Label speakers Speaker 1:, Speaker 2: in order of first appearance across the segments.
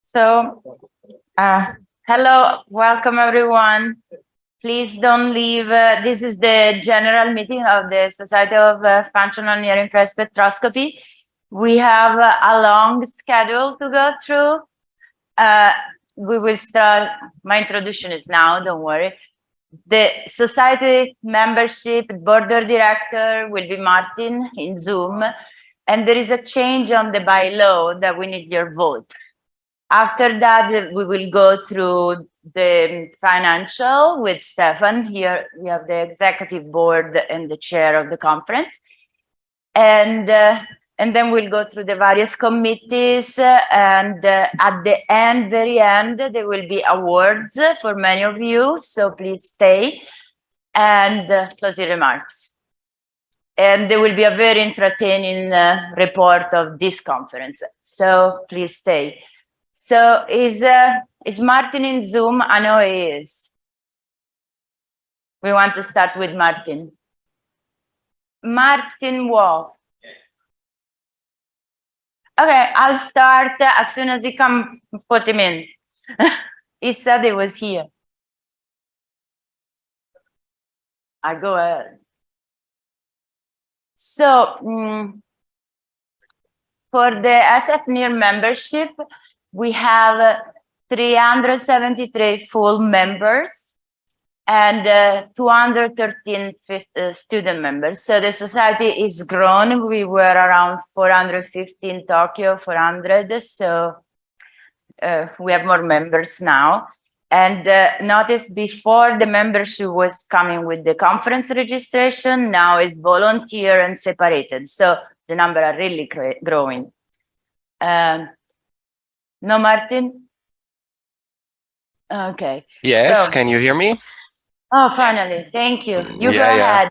Speaker 1: So, hello, welcome everyone. Please don't leave. This is the general meeting of the Society of Functional Near Infrared Spectroscopy. We have a long schedule to go through. We will start. My introduction is now, don't worry. The society membership board of director will be Martin in Zoom. And there is a change on the bylaw that we need your vote. After that, we will go through the financial with Stefan. Here we have the executive board and the chair of the conference. And then we'll go through the various committees. And at the end, very end, there will be awards for many of you. So please stay and closing remarks. And there will be a very entertaining report of this conference. So please stay. So is Martin in Zoom? I know he is. We want to start with Martin. Martin Wolf. Okay, I'll start as soon as he can put him in. He said he was here. I go ahead. So for the SfNIRS membership, we have 373 full members and 213 student members. So the society is grown. We were around 450 in Tokyo, 400. So we have more members now. And notice before the membership was coming with the conference registration, now is volunteer and separated. So the number are really growing. No, Martin? Okay.
Speaker 2: Yes, so, can you hear me?
Speaker 1: Oh, finally. Thank you. You go ahead.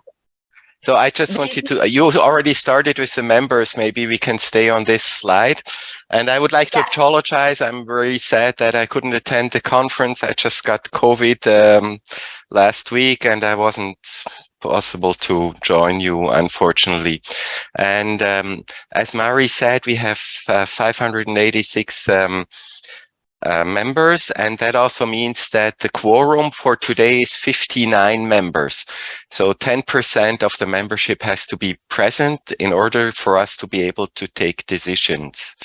Speaker 2: So I just wanted to, you already started with the members, maybe we can stay on this slide. And I would like to apologize. I'm very sad that I couldn't attend the conference. I just got COVID last week and I wasn't possible to join you, unfortunately. And as Mari said, we have 586 members, and that also means that the quorum for today is 59 members. So 10% of the membership has to be present in order for us to be able to take decisions.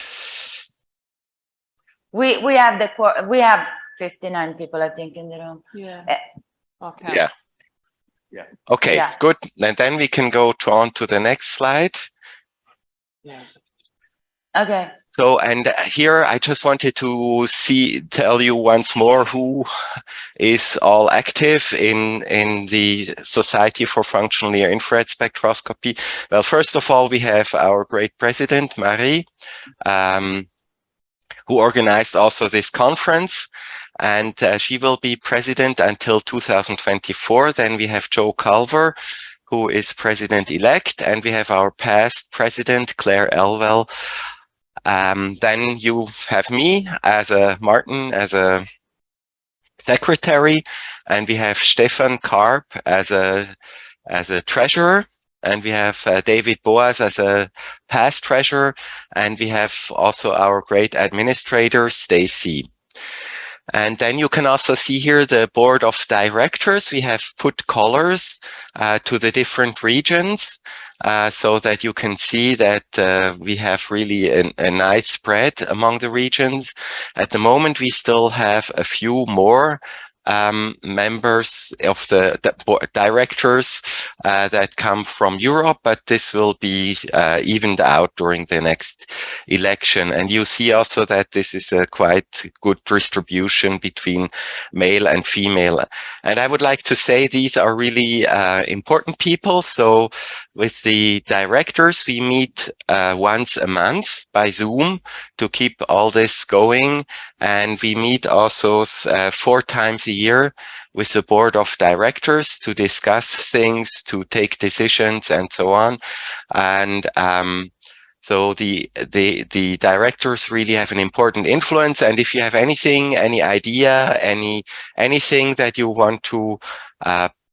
Speaker 1: We have 59 people, I think, in the room.
Speaker 3: Yeah. Okay.
Speaker 2: Yeah. Yeah. Okay, good. And then we can go on to the next slide.
Speaker 3: Yeah.
Speaker 1: Okay.
Speaker 2: So, and here I just wanted to tell you once more who is all active in the Society for Functional Near Infrared Spectroscopy. Well, first of all, we have our great president, Marie, who organized also this conference. And she will be president until 2024. Then we have Joe Culver, who is president-elect. And we have our past president, Claire Elwell. Then you have me as Martin as a secretary. And we have Stefan Karp as a treasurer. And we have David Boas as a past treasurer. And we have also our great administrator, Stacy. And then you can also see here the board of directors. We have put colors to the different regions so that you can see that we have really a nice spread among the regions. At the moment, we still have a few more members of the directors that come from Europe, but this will be evened out during the next election. And you see also that this is a quite good distribution between male and female. And I would like to say these are really important people. So with the directors, we meet once a month by Zoom to keep all this going. And we meet also 4 times a year with the board of directors to discuss things, to take decisions and so on. And so the directors really have an important influence. And if you have anything, any idea, anything that you want to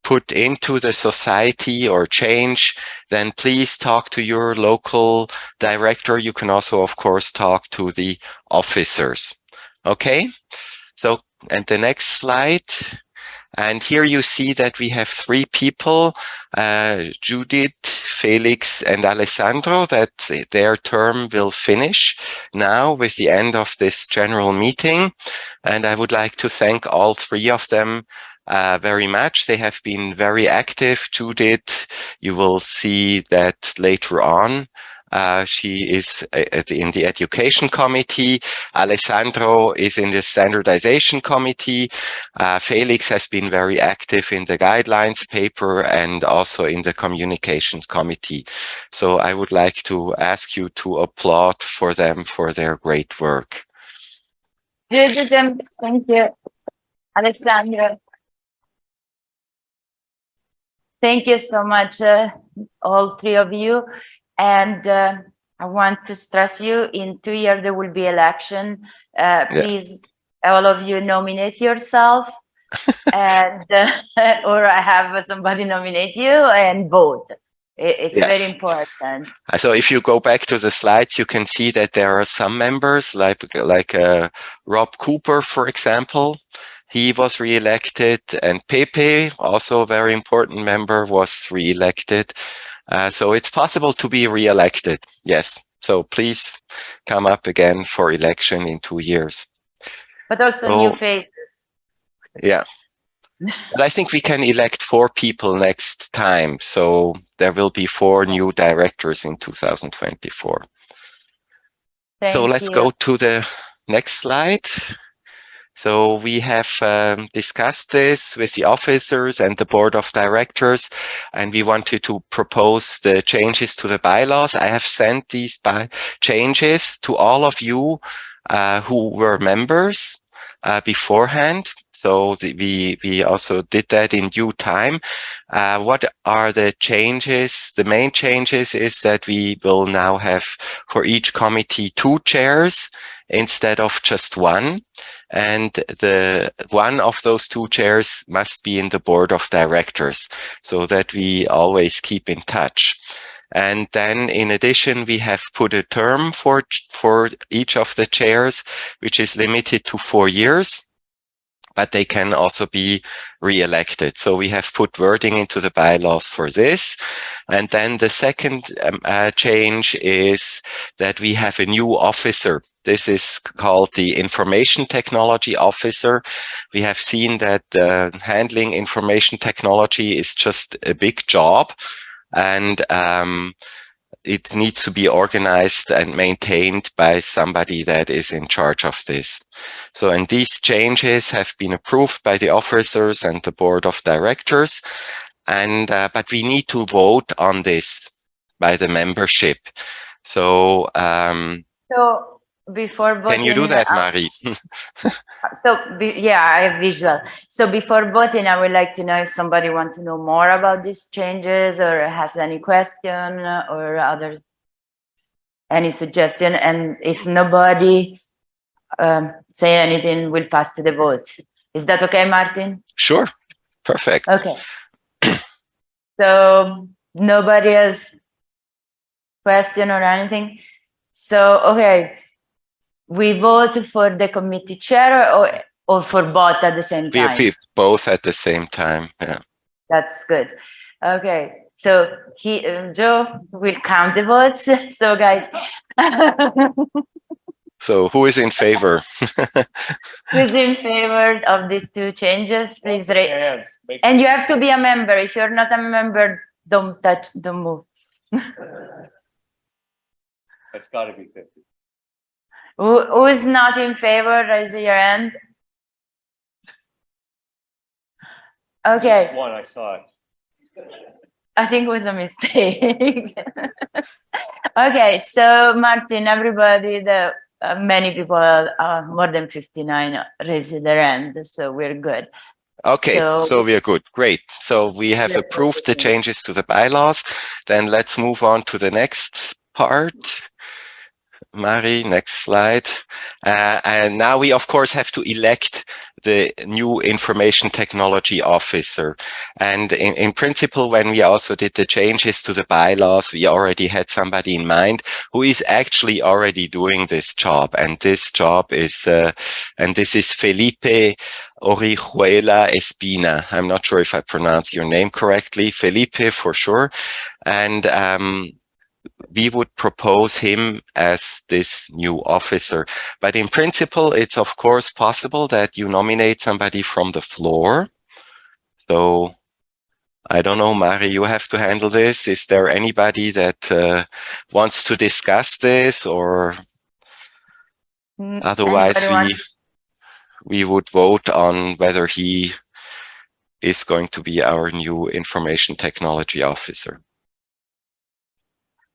Speaker 2: put into the society or change, then please talk to your local director. You can also, of course, talk to the officers. Okay, so, and the next slide. And here you see that we have 3 people, Judith, Felix, and Alessandro, that their term will finish now with the end of this general meeting. And I would like to thank all 3 of them very much. They have been very active. Judith, you will see that later on. She is in the education committee. Alessandro is in the standardization committee. Felix has been very active in the guidelines paper and also in the communications committee. So I would like to ask you to applaud for them for their great work.
Speaker 1: Judith, thank you. Alessandro. Thank you so much, all 3 of you. And I want to stress you, in 2 years there will be election. Please, all of you, nominate yourself and or have somebody nominate you and vote. It's very important.
Speaker 2: So if you go back to the slides, you can see that there are some members like Rob Cooper, for example. He was re-elected, and Pepe, also a very important member, was re-elected. So it's possible to be re-elected. Yes. So please come up again for election in 2 years.
Speaker 1: But also new faces.
Speaker 2: Yeah. But I think we can elect 4 people next time. So there will be 4 new directors in 2024. So let's go to the next slide. So we have discussed this with the officers and the board of directors, and we wanted to propose the changes to the bylaws. I have sent these changes to all of you who were members beforehand. So we also did that in due time. What are the changes? The main changes is that we will now have for each committee 2 chairs instead of just 1. And the one of those 2 chairs must be in the board of directors so that we always keep in touch. And then in addition, we have put a term for each of the chairs, which is limited to 4 years. But they can also be re-elected. So we have put wording into the bylaws for this. And then the second change is that we have a new officer. This is called the Information Technology Officer. We have seen that handling information technology is just a big job. And it needs to be organized and maintained by somebody that is in charge of this. So, and these changes have been approved by the officers and the board of directors. And, but we need to vote on this by the membership. So,
Speaker 1: so before voting,
Speaker 2: can you do that, Marie?
Speaker 1: Yeah, I have visual. So before voting, I would like to know if somebody wants to know more about these changes or has any question or any suggestion. And if nobody say anything, we'll pass to the votes. Is that okay, Martin?
Speaker 2: Sure. Perfect.
Speaker 1: Okay. So nobody has question or anything. So, okay. We vote for the committee chair or for both at the same time?
Speaker 2: We both at the same time, yeah.
Speaker 1: That's good. Okay, so Joe will count the votes. So guys.
Speaker 2: So who is in favor?
Speaker 1: Who's in favor of these 2 changes? Please raise your hands. And you have to be a member. If you're not a member, don't move.
Speaker 4: That's got to be 50.
Speaker 1: Who is not in favor? Raise your hand. Okay.
Speaker 4: Just one, I saw it.
Speaker 1: I think it was a mistake. Okay, so Martin, everybody, many people, more than 59, raised their hand, so we're good.
Speaker 2: Okay, so we are good. Great. So we have approved the changes to the bylaws. Then let's move on to the next part. Marie, next slide. And now we, of course, have to elect the new information technology officer. And in principle, when we also did the changes to the bylaws, we already had somebody in mind who is actually already doing this job. And this job is, and this is Felipe Orihuela Espina. I'm not sure if I pronounce your name correctly, Felipe for sure. And we would propose him as this new officer. But in principle, it's of course possible that you nominate somebody from the floor. So I don't know, Mari, you have to handle this. Is there anybody that wants to discuss this, or otherwise we would vote on whether he is going to be our new information technology officer.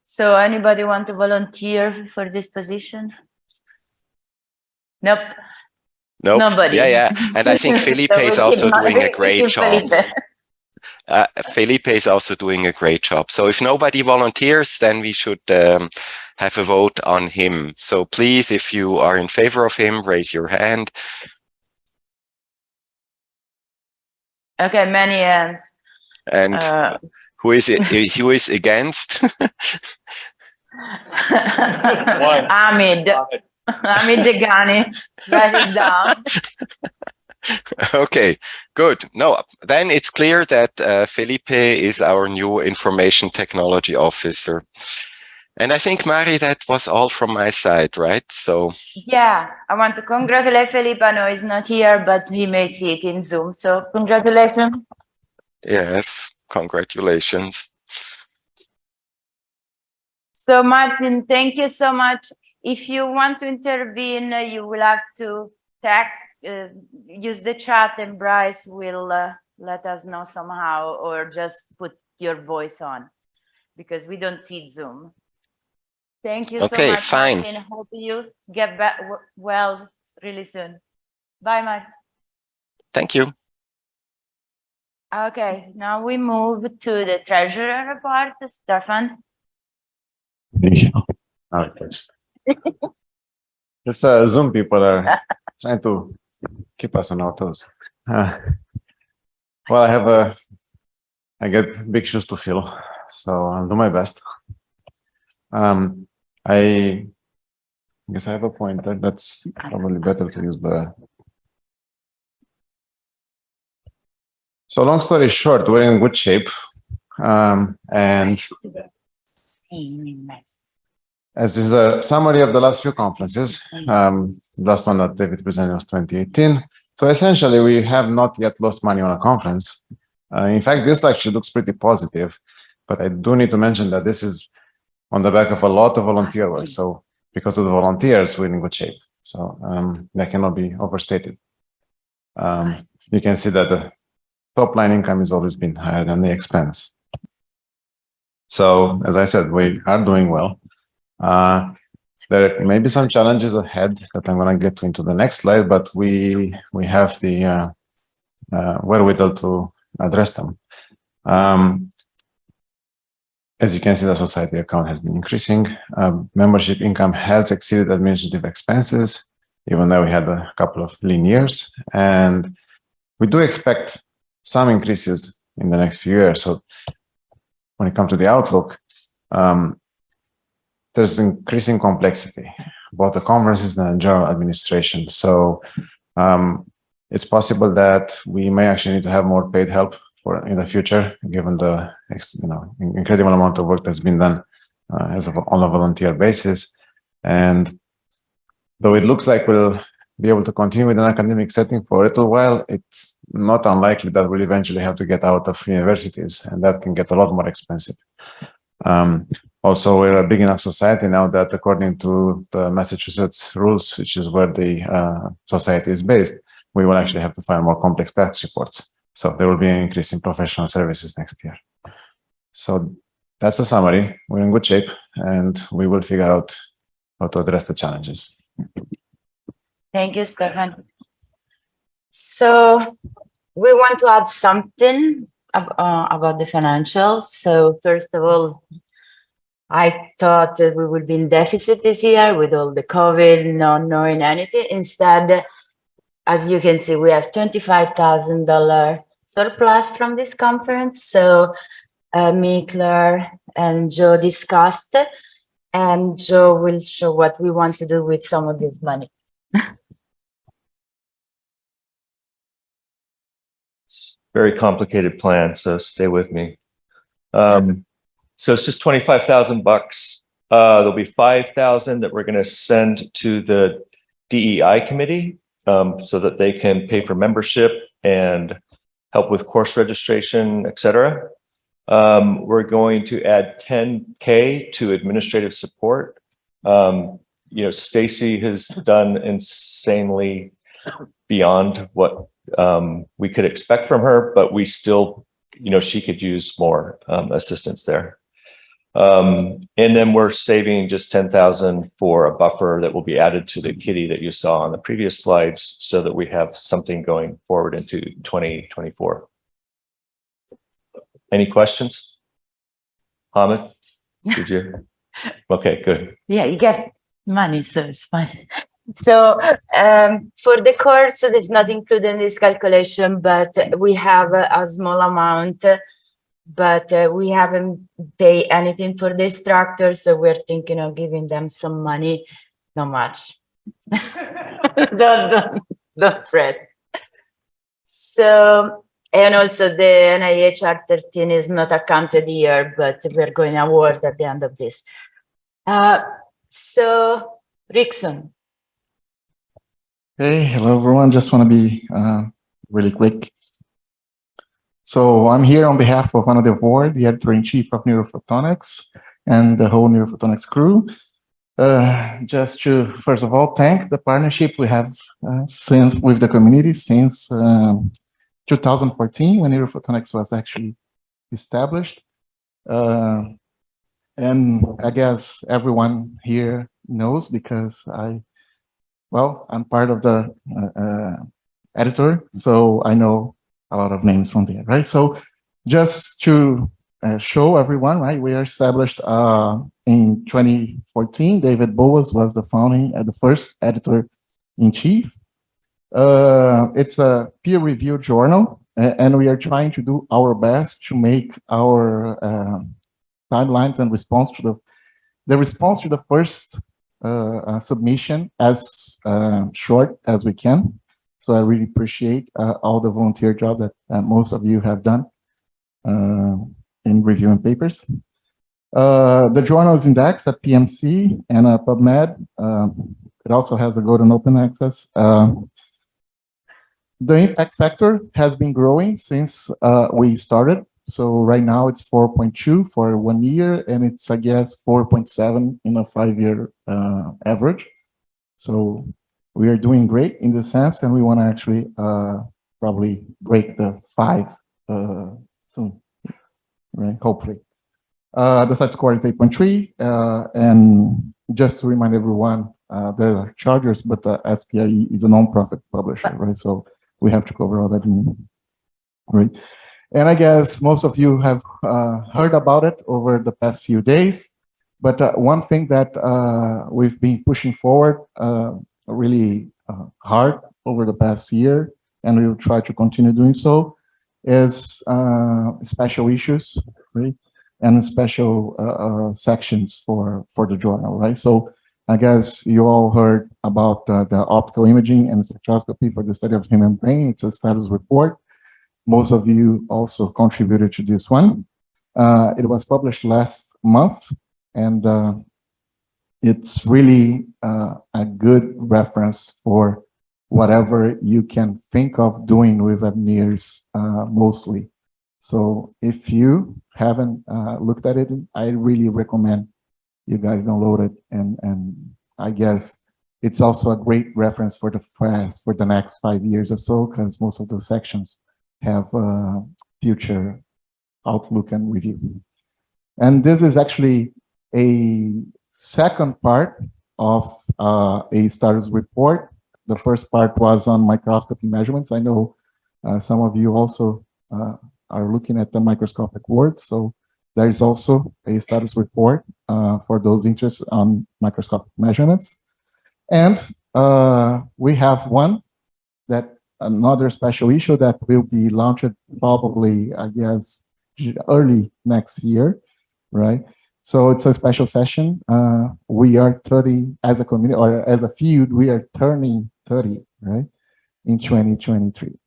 Speaker 1: So anybody want to volunteer for this position? Nope.
Speaker 2: Nope.
Speaker 1: Nobody.
Speaker 2: Yeah. And I think Felipe
Speaker 1: So
Speaker 2: is
Speaker 1: we
Speaker 2: also
Speaker 1: keep
Speaker 2: doing a great job.
Speaker 1: Felipe.
Speaker 2: Felipe is also doing a great job. So if nobody volunteers, then we should have a vote on him. So please, if you are in favor of him, raise your hand.
Speaker 1: Okay, many hands.
Speaker 2: And who is it? Who is against?
Speaker 1: Ahmed Degani, write it down.
Speaker 2: Okay, good. No, then it's clear that Felipe is our new information technology officer. And I think, Mari, that was all from my side, right? So
Speaker 1: yeah, I want to congratulate Felipe. I know he's not here, but he may see it in Zoom. So congratulations.
Speaker 2: yes, congratulations.
Speaker 1: So Martin, thank you so much. If you want to intervene, you will have to use the chat, and Bryce will let us know somehow, or just put your voice on, because we don't see Zoom. Thank you so much.
Speaker 2: Okay, fine.
Speaker 1: Martin. Hope you get back well really soon. Bye, Martin.
Speaker 2: Thank you.
Speaker 1: Okay, now we move to the treasurer part, Stefan.
Speaker 5: All right, thanks. This Zoom people are trying to keep us on our toes. Well, I get big shoes to fill, so I'll do my best. I guess I have a pointer. That's probably better to use the. So long story short, we're in good shape, and as is a summary of the last few conferences, last one that David presented was 2018. So essentially, we have not yet lost money on a conference. In fact, this actually looks pretty positive, but I do need to mention that this is on the back of a lot of volunteer work. So because of the volunteers, we're in good shape. So that cannot be overstated. You can see that the top line income has always been higher than the expense. So as I said, we are doing well. There may be some challenges ahead that I'm going to get into the next slide, but we have the wherewithal to address them. As you can see, the society account has been increasing. Membership income has exceeded administrative expenses, even though we had a couple of lean years. And we do expect some increases in the next few years. So when it comes to the outlook, there's increasing complexity, both the conferences and general administration. So it's possible that we may actually need to have more paid help in the future, given the incredible amount of work that's been done on a volunteer basis. And though it looks like we'll be able to continue with an academic setting for a little while, it's not unlikely that we'll eventually have to get out of universities, and that can get a lot more expensive. Also, we're a big enough society now that, according to the Massachusetts rules, which is where the society is based, we will actually have to file more complex tax reports. So there will be an increase in professional services next year. So that's a summary. We're in good shape, and we will figure out how to address the challenges.
Speaker 1: Thank you, Stefan. So we want to add something about the financials. So first of all, I thought that we would be in deficit this year with all the COVID, not knowing anything. Instead, as you can see, we have $25,000 surplus from this conference. So me, Claire, and Joe discussed, and Joe will show what we want to do with some of this money.
Speaker 4: Very complicated plan, so stay with me. So it's just $25,000. There'll be 5,000 that we're going to send to the DEI committee, so that they can pay for membership and help with course registration, etc. We're going to add 10K to administrative support. You know, Stacy has done insanely beyond what we could expect from her, but we still, you know, she could use more assistance there. And then we're saving just 10,000 for a buffer that will be added to the kitty that you saw on the previous slides, so that we have something going forward into 2024. Any questions? Hamid, did you? Okay, good.
Speaker 1: Yeah, you get money, so it's fine. So for the course, there's not included in this calculation, but we have a small amount, but we haven't paid anything for the instructor, so we're thinking of giving them some money. Not much. don't fret. So, and also the NIH R13 is not accounted here, but we're going to award at the end of this. So, Rickson.
Speaker 6: Hey, hello everyone. Just want to be really quick. So I'm here on behalf of one of the board, the editor-in-chief of Neurophotonics, and the whole Neurophotonics crew. Just to, first of all, thank the partnership we have since with the community since 2014, when Neurophotonics was actually established. And I guess everyone here knows, because I'm part of the editor, so I know a lot of names from there, right? So just to show everyone, right, we are established in 2014. David Boas was the founding, the first editor-in-chief. It's a peer-reviewed journal, and we are trying to do our best to make our timelines and response to the response to the first submission as short as we can. So I really appreciate all the volunteer job that most of you have done in reviewing papers. The journal is indexed at PMC and PubMed. It also has a golden open access. The impact factor has been growing since we started. So right now it's 4.2 for 1 year, and it's, I guess, 4.7 in a 5-year average. So we are doing great in this sense, and we want to actually probably break the 5 soon, right? Hopefully. The site score is 8.3, and just to remind everyone, there are chargers, but the SPIE is a non-profit publisher, right? So we have to cover all that, right? And I guess most of you have heard about it over the past few days. But one thing that we've been pushing forward really hard over the past year, and we will try to continue doing so, is special issues, right? And special sections for the journal, right? So I guess you all heard about the optical imaging and spectroscopy for the study of human brain. It's a status report. Most of you also contributed to this one. It was published last month, and it's really a good reference for whatever you can think of doing with fNIRS mostly. So if you haven't looked at it, I really recommend you guys download it. And I guess it's also a great reference for the FAS for the next 5 years or so, because most of the sections have future outlook and review. And this is actually a second part of a status report. The first part was on microscopy measurements. I know some of you also are looking at the microscopic work, so there is also a status report for those interested on microscopic measurements. And we have one that another special issue that will be launched probably, I guess, early next year, right? So it's a special session. We are 30 as a community or as a field, we are turning 30, right? In 2023.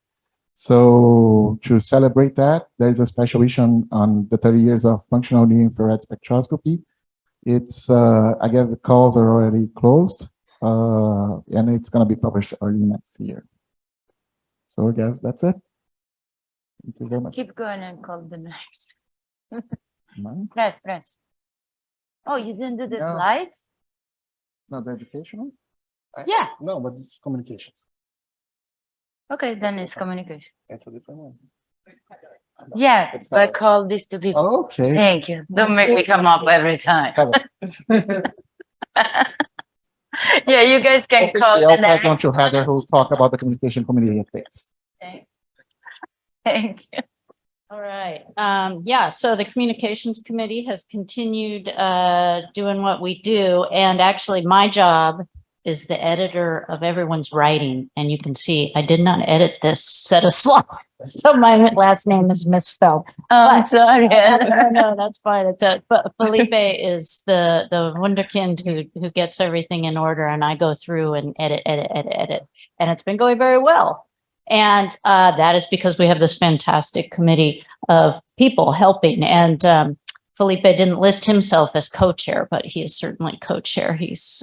Speaker 6: So to celebrate that, there's a special issue on the 30 years of functional near-infrared spectroscopy. It's, I guess the calls are already closed, and it's going to be published early next year. So I guess that's it. Thank you very much.
Speaker 1: Keep going and call the next.
Speaker 6: Mine?
Speaker 1: Press. Oh, you didn't do the
Speaker 6: No.
Speaker 1: slides?
Speaker 6: Not the educational?
Speaker 1: Yeah.
Speaker 6: No, but it's communications.
Speaker 1: Okay, then it's communication.
Speaker 6: It's a different one.
Speaker 1: Yeah,
Speaker 6: It's
Speaker 1: but
Speaker 6: not-
Speaker 1: call these two people.
Speaker 6: Okay.
Speaker 1: Thank you. Don't make me come up every time. Yeah, you guys can call
Speaker 6: Officially, I'll
Speaker 1: the
Speaker 6: pass on
Speaker 1: next.
Speaker 6: to Heather, who will talk about the communication committee updates.
Speaker 1: Thank you.
Speaker 3: All right. Yeah, so the communications committee has continued doing what we do. And actually my job is the editor of everyone's writing. And you can see I did not edit this set of slides. So my last name is misspelled.
Speaker 1: Oh, I'm sorry.
Speaker 3: No, that's fine. It's but Felipe is the wunderkind who gets everything in order, and I go through and edit, and it's been going very well. And that is because we have this fantastic committee of people helping. And Felipe didn't list himself as co-chair, but he is certainly co-chair. He's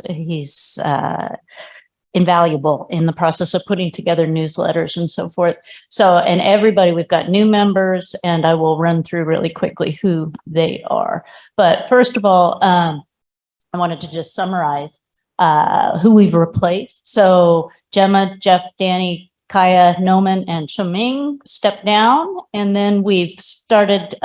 Speaker 3: invaluable in the process of putting together newsletters and so forth. So, and everybody, we've got new members, and I will run through really quickly who they are. But first of all, I wanted to just summarize who we've replaced. So Gemma, Jeff, Danny, Kaya, Noman, and Chuming stepped down. And then we've started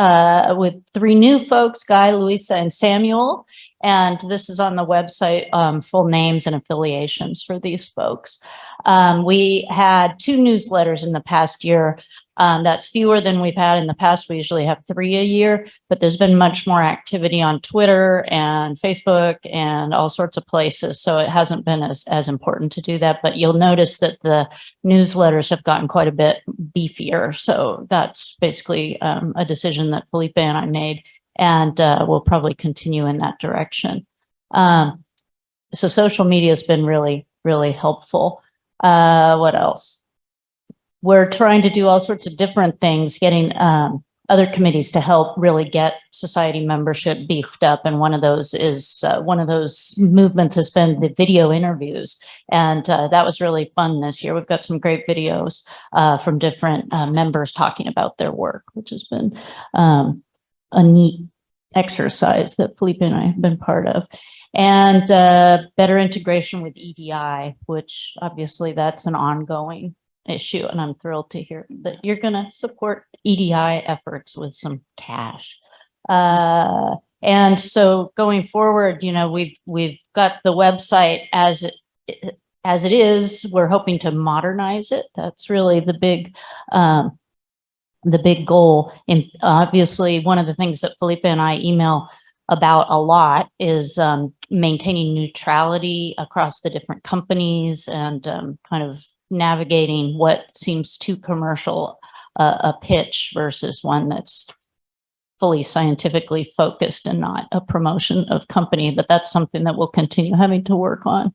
Speaker 3: with 3 new folks, Guy, Luisa, and Samuel. And this is on the website, full names and affiliations for these folks. We had 2 newsletters in the past year. That's fewer than we've had in the past. We usually have 3 a year, but there's been much more activity on Twitter and Facebook and all sorts of places. So it hasn't been as important to do that, but you'll notice that the newsletters have gotten quite a bit beefier. So that's basically a decision that Felipe and I made, and we'll probably continue in that direction. So social media has been really, really helpful. What else? We're trying to do all sorts of different things, getting other committees to help really get society membership beefed up. And one of those is one of those movements has been the video interviews. And that was really fun this year. We've got some great videos from different members talking about their work, which has been a neat exercise that Felipe and I have been part of. And better integration with EDI, which obviously that's an ongoing issue. And I'm thrilled to hear that you're going to support EDI efforts with some cash. And so going forward, you know, we've got the website as it is. We're hoping to modernize it. That's really the big goal. And obviously, one of the things that Felipe and I email about a lot is maintaining neutrality across the different companies and kind of navigating what seems too commercial a pitch versus one that's fully scientifically focused and not a promotion of company. But that's something that we'll continue having to work on.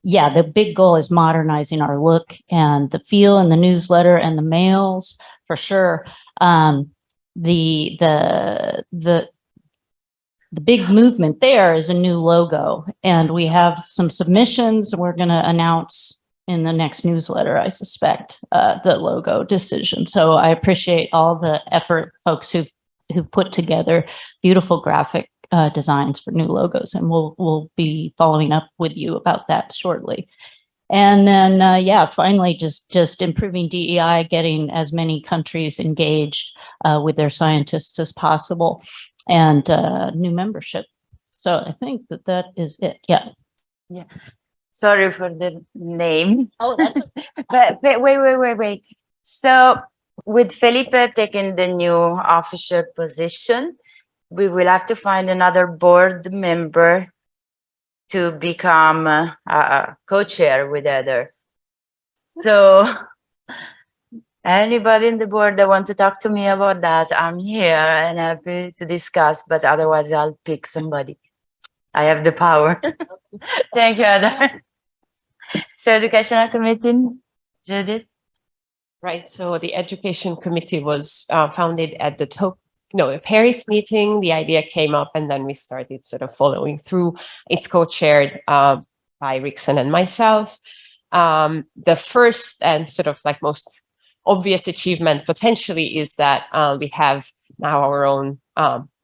Speaker 3: Yeah, the big goal is modernizing our look and the feel and the newsletter and the mails for sure. The big movement there is a new logo, and we have some submissions. We're going to announce in the next newsletter, I suspect, the logo decision. So I appreciate all the effort, folks who've put together beautiful graphic designs for new logos, and we'll be following up with you about that shortly. And then, yeah, finally, just improving DEI, getting as many countries engaged with their scientists as possible, and new membership. So I think that is it. Yeah.
Speaker 1: Yeah. Sorry for the name.
Speaker 3: Oh, that's
Speaker 1: But wait. So with Felipe taking the new official position, we will have to find another board member to become a co-chair with Heather. So anybody in the board that want to talk to me about that, I'm here and happy to discuss, but otherwise I'll pick somebody. I have the power. Thank you, Heather. So Educational Committee, Judith?
Speaker 7: Right. So the Education Committee was founded at the Paris meeting. The idea came up, and then we started sort of following through. It's co-chaired by Rickson and myself. The first and sort of like most obvious achievement potentially is that we have now our own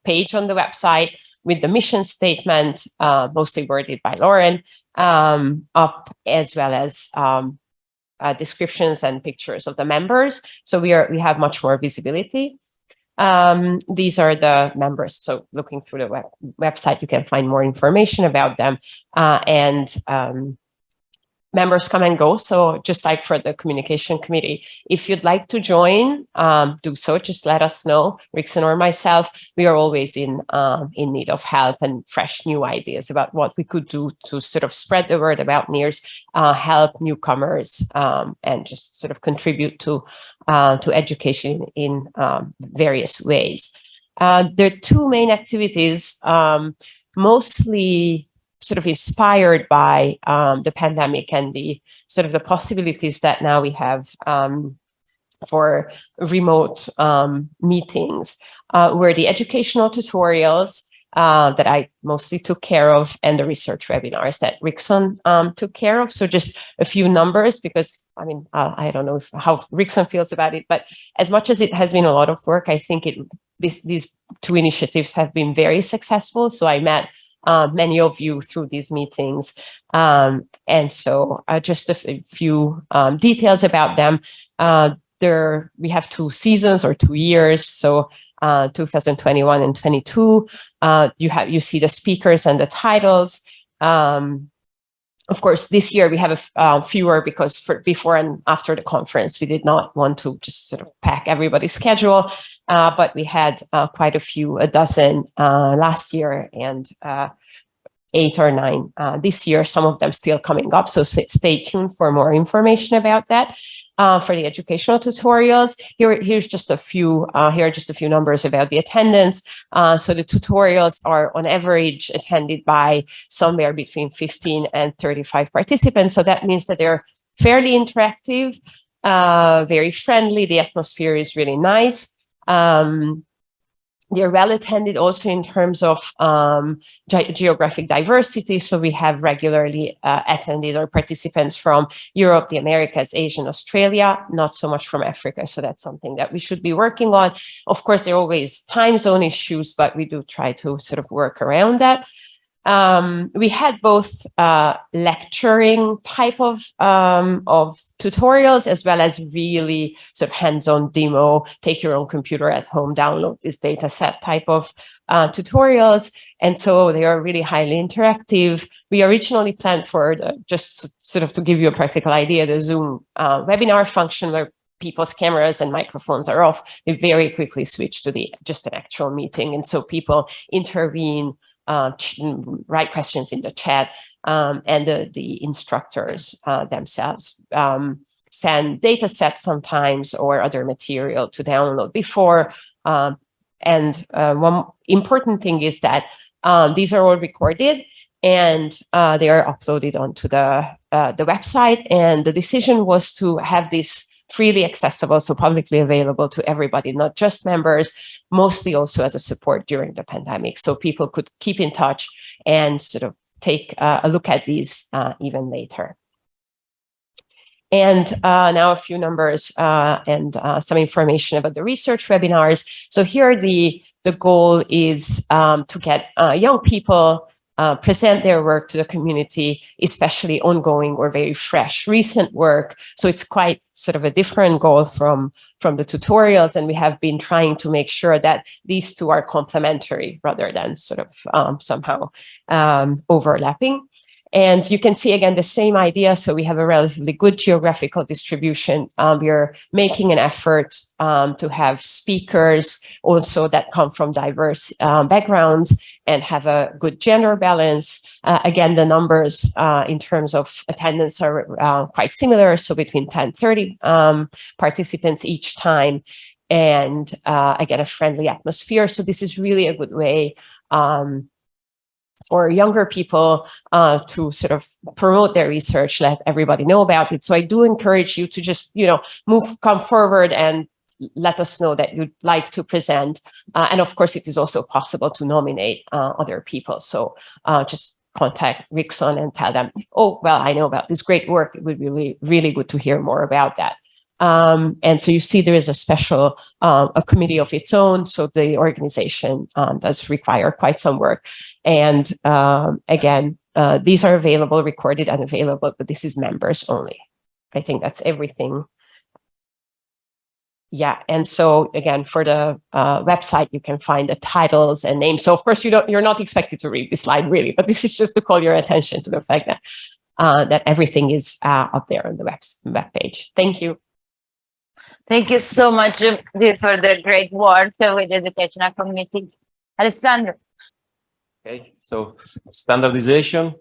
Speaker 7: page on the website with the mission statement, mostly worded by Lauren, up, as well as descriptions and pictures of the members. So we have much more visibility. These are the members. So looking through the website, you can find more information about them. Members come and go. So just like for the communication committee, if you'd like to join, do so. Just let us know, Rickson or myself. We are always in need of help and fresh new ideas about what we could do to sort of spread the word about NIRS, help newcomers, and just sort of contribute to education in various ways. There are two main activities, mostly sort of inspired by the pandemic and the sort of the possibilities that now we have for remote meetings, were the educational tutorials that I mostly took care of, and the research webinars that Rickson took care of. So just a few numbers, because I mean, I don't know how Rickson feels about it, but as much as it has been a lot of work, I think these two initiatives have been very successful. So I met many of you through these meetings. And so just a few details about them. We have 2 seasons or 2 years. So 2021 and 22, you see the speakers and the titles. Of course, this year we have fewer because for before and after the conference, we did not want to just sort of pack everybody's schedule, but we had quite a dozen last year, and 8 or 9 this year, some of them still coming up. So stay tuned for more information about that. For the educational tutorials, here's just a few. Here are just a few numbers about the attendance. So the tutorials are on average attended by somewhere between 15 and 35 participants. So that means that they're fairly interactive, very friendly. The atmosphere is really nice. They're well attended also in terms of geographic diversity. So we have regularly attendees or participants from Europe, the Americas, Asia, and Australia, not so much from Africa. So that's something that we should be working on. Of course, there are always time zone issues, but we do try to sort of work around that. We had both lecturing type of tutorials, as well as really sort of hands-on demo, take your own computer at home, download this data set type of tutorials. And so they are really highly interactive. We originally planned for just sort of to give you a practical idea, the Zoom webinar function where people's cameras and microphones are off. We very quickly switched to just an actual meeting. And so people intervene, write questions in the chat, and the instructors themselves send data sets sometimes or other material to download before. And one important thing is that these are all recorded, and they are uploaded onto the website. And the decision was to have this freely accessible, so publicly available to everybody, not just members, mostly also as a support during the pandemic. So people could keep in touch and sort of take a look at these even later. And now a few numbers and some information about the research webinars. So here the goal is to get young people present their work to the community, especially ongoing or very fresh recent work. So it's quite sort of a different goal from the tutorials, and we have been trying to make sure that these two are complementary rather than sort of somehow overlapping. And you can see again the same idea. So we have a relatively good geographical distribution. We are making an effort to have speakers also that come from diverse backgrounds and have a good gender balance. Again, the numbers in terms of attendance are quite similar. So between 10 and 30 participants each time. And again, a friendly atmosphere. So this is really a good way for younger people to sort of promote their research, let everybody know about it. So I do encourage you to just, come forward and let us know that you'd like to present. And of course, it is also possible to nominate other people. So just contact Rickson and tell them, oh, well, I know about this great work. It would be really, really good to hear more about that. And so you see there is a special a committee of its own. So the organization does require quite some work. And again, these are available, recorded and available, but this is members only. I think that's everything. Yeah, and so again, for the website, you can find the titles and names. So of course, you're not expected to read this slide really, but this is just to call your attention to the fact that that everything is up there on the web page. Thank you.
Speaker 1: Thank you so much for the great work with the Educational Committee. Alessandro.
Speaker 8: Okay, so standardization.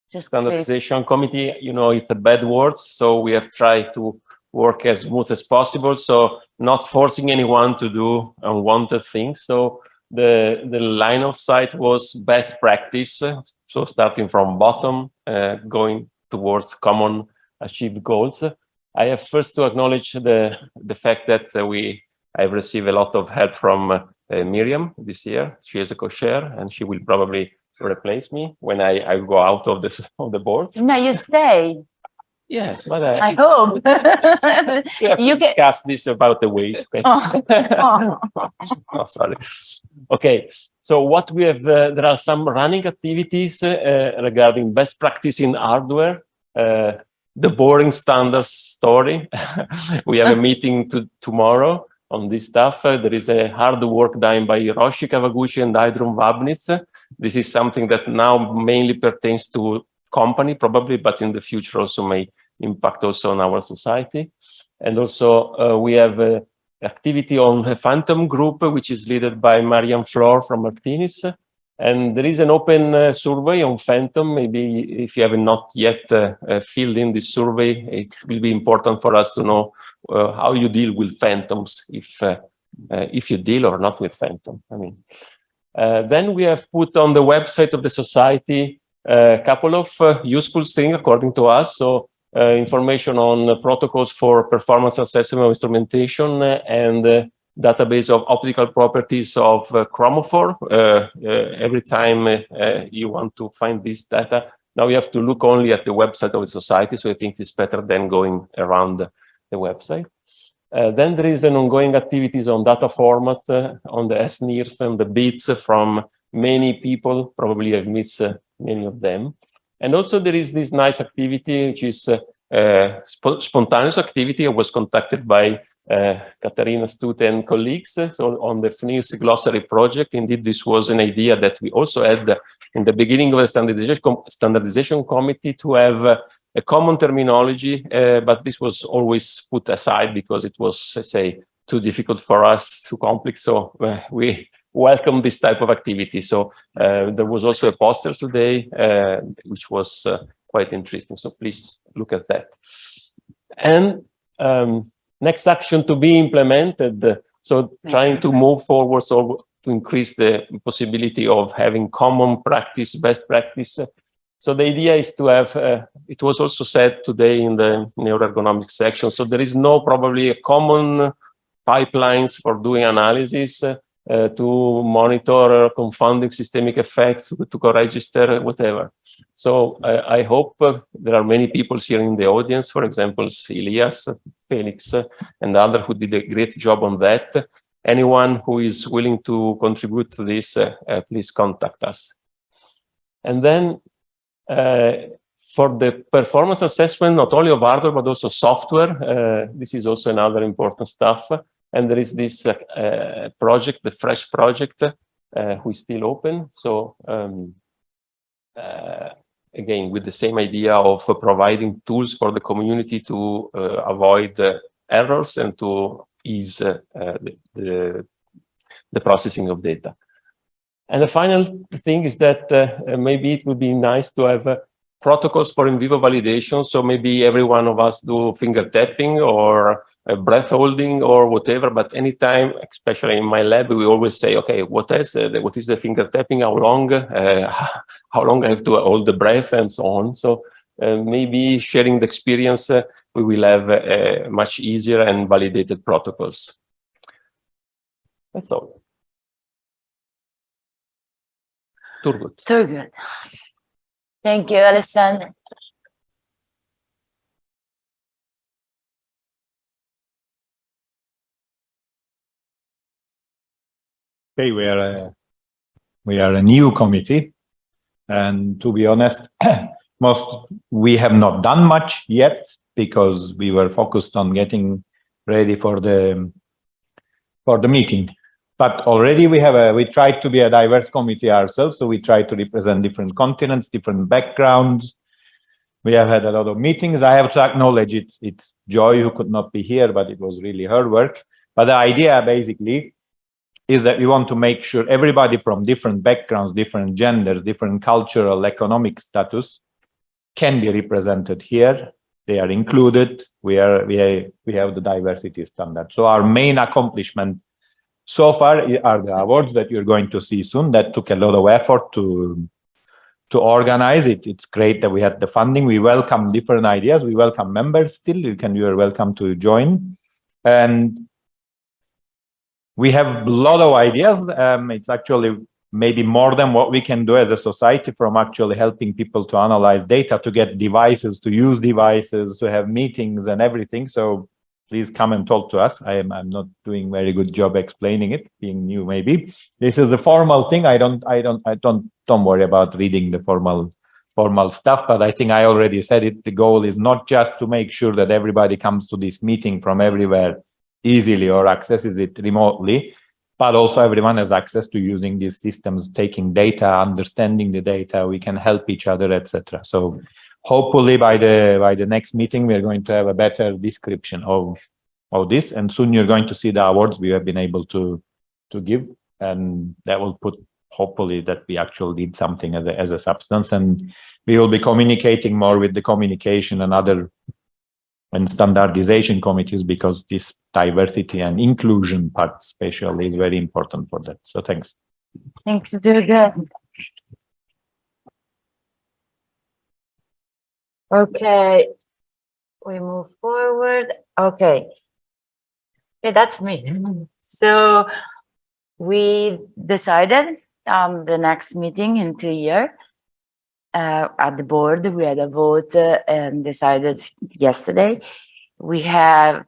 Speaker 8: Standardization committee, it's a bad word. So we have tried to work as smooth as possible. So not forcing anyone to do unwanted things. So the line of sight was best practice. So starting from bottom, going towards common achieved goals. I have first to acknowledge the fact that I've received a lot of help from Miriam this year. She is a co-chair, and she will probably replace me when I go out of the board.
Speaker 1: No, you stay.
Speaker 8: Yes, but
Speaker 1: I hope.
Speaker 8: we have to discuss this about the wage. Okay? Oh, sorry. Okay, so what we have, there are some running activities regarding best practice in hardware. The boring standards story. We have a meeting tomorrow on this stuff. There is a hard work done by Hiroshi Kawaguchi and Idron Wabnitz. This is something that now mainly pertains to company probably, but in the future also may impact also on our society. And also we have activity on a Phantom group, which is led by Marian Flor from Martinis. And there is an open survey on Phantom. Maybe if you have not yet filled in this survey, it will be important for us to know how you deal with phantoms, if you deal or not with Phantom. I mean, then we have put on the website of the society a couple of useful things according to us. So information on protocols for performance assessment of instrumentation and database of optical properties of chromophore. Every time you want to find this data, now you have to look only at the website of the society. So I think it's better than going around the website. Then there is an ongoing activities on data format on the SNIRS and the bits from many people. Probably I've missed many of them. And also there is this nice activity, which is spontaneous activity. I was contacted by Katarina Stute and colleagues. So on the fNIRS glossary project, indeed, this was an idea that we also had in the beginning of the standardization committee to have a common terminology, but this was always put aside because it was, let's say, too difficult for us, too complex. So we welcome this type of activity. So there was also a poster today, which was quite interesting. So please look at that. And next action to be implemented. So trying to move forward, so to increase the possibility of having common practice, best practice. So the idea is to have, it was also said today in the neuroergonomics section, so there is no probably a common pipelines for doing analysis to monitor confounding systemic effects, to co-register, whatever. So I hope there are many people here in the audience, for example, Elias, Felix, and others who did a great job on that. Anyone who is willing to contribute to this, please contact us. And then for the performance assessment, not only of hardware, but also software, this is also another important stuff. And there is this project, the FRESH project, who is still open. So again, with the same idea of providing tools for the community to avoid errors and to ease the processing of data. And the final thing is that maybe it would be nice to have protocols for in vivo validation. So maybe every one of us do finger tapping or breath holding or whatever. But anytime, especially in my lab, we always say, okay, what is the finger tapping? How long I have to hold the breath and so on. So maybe sharing the experience, we will have much easier and validated protocols. That's all. Turgut.
Speaker 1: Turgut. Thank you, Alessandro.
Speaker 9: Okay, we are a new committee, and to be honest, we have not done much yet because we were focused on getting ready for the meeting. But already we tried to be a diverse committee ourselves, so we tried to represent different continents, different backgrounds. We have had a lot of meetings. I have to acknowledge it's Joy who could not be here, but it was really her work. But the idea basically is that we want to make sure everybody from different backgrounds, different genders, different cultural, economic status can be represented here. They are included. We have the diversity standard. So our main accomplishment so far are the awards that you're going to see soon. That took a lot of effort to organize it. It's great that we had the funding. We welcome different ideas. We welcome members still. You are welcome to join. And we have a lot of ideas. It's actually maybe more than what we can do as a society, from actually helping people to analyze data, to get devices, to use devices, to have meetings and everything. So please come and talk to us. I'm not doing a very good job explaining it, being new maybe. This is a formal thing. Don't worry about reading the formal stuff, but I think I already said it. The goal is not just to make sure that everybody comes to this meeting from everywhere easily or accesses it remotely, but also everyone has access to using these systems, taking data, understanding the data. We can help each other, etc. So hopefully by the next meeting, we're going to have a better description of this, and soon you're going to see the awards we have been able to give, and that will put hopefully that we actually did something as a substance, and we will be communicating more with the communication and other and standardization committees, because this diversity and inclusion part especially is very important for that. So thanks.
Speaker 1: Thanks, Turgut. Okay, we move forward. Okay, that's me. So we decided the next meeting in 2 years at the board, we had a vote and decided yesterday. We have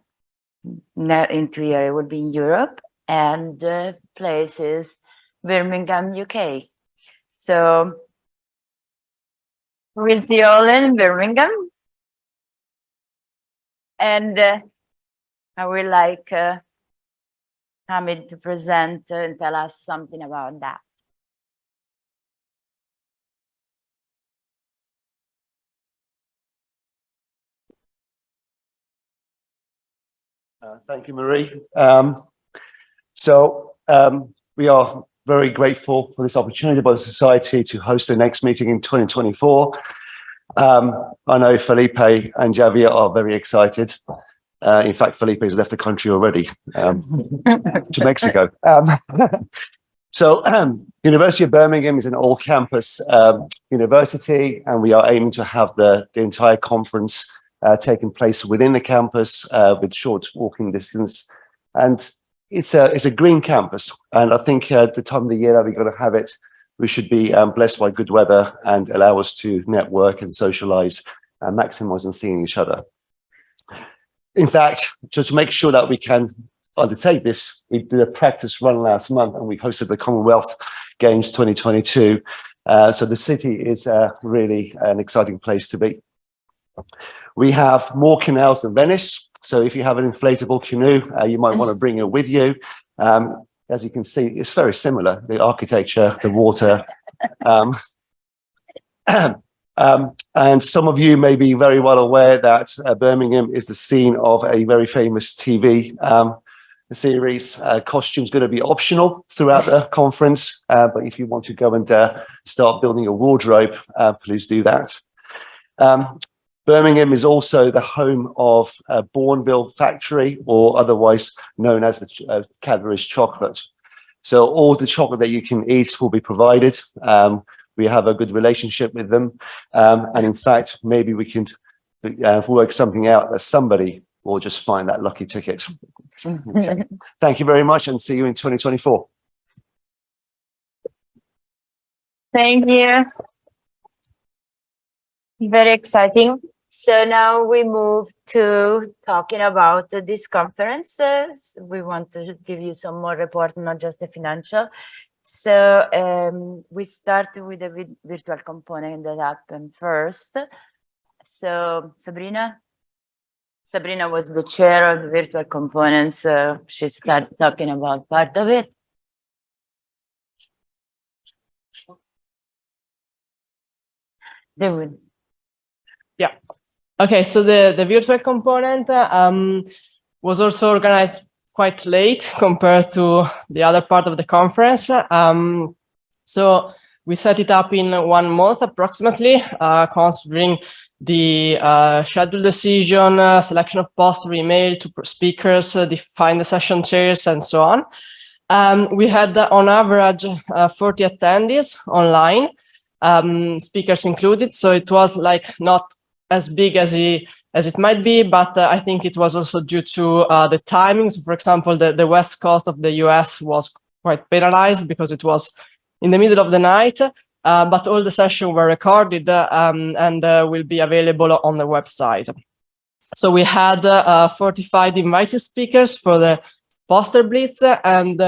Speaker 1: in 2 years, it will be in Europe, and the place is Birmingham, UK. So we'll see you all in Birmingham. And I would like Hamid to present and tell us something about that.
Speaker 10: Thank you, Marie. We are very grateful for this opportunity by the Society to host the next meeting in 2024. I know Felipe and Javier are very excited. In fact, Felipe has left the country already to Mexico. University of Birmingham is an all-campus university, and we are aiming to have the entire conference taking place within the campus with short walking distance. And it's a green campus. And I think at the time of the year that we're going to have it, we should be blessed by good weather and allow us to network and socialize and maximize on seeing each other. In fact, just to make sure that we can undertake this, we did a practice run last month and we hosted the Commonwealth Games 2022. So the city is really an exciting place to be. We have more canals than Venice. So if you have an inflatable canoe, you might want to bring it with you. As you can see, it's very similar, the architecture, the water. And some of you may be very well aware that Birmingham is the scene of a very famous TV series. Costume's going to be optional throughout the conference, but if you want to go and start building a wardrobe, please do that. Birmingham is also the home of Bourneville Factory, or otherwise known as the Cadbury's chocolate. So all the chocolate that you can eat will be provided. We have a good relationship with them. And in fact, maybe we can work something out that somebody will just find that lucky ticket. Okay. Thank you very much, and see you in 2024.
Speaker 1: Thank you. Very exciting. So now we move to talking about this conference. We want to give you some more report, not just the financial. So we start with the virtual component that happened first. So Sabrina was the chair of the virtual components. She started talking about part of it. David.
Speaker 11: Yeah. Okay, so the virtual component was also organized quite late compared to the other part of the conference. So we set it up in 1 month approximately, considering the schedule decision, selection of poster, email to speakers, define the session chairs, and so on. We had on average 40 attendees online, speakers included. So it was like not as big as it might be, but I think it was also due to the timings. For example, the west coast of the US was quite penalized because it was in the middle of the night, but all the sessions were recorded and will be available on the website. So we had 45 invited speakers for the poster blitz, and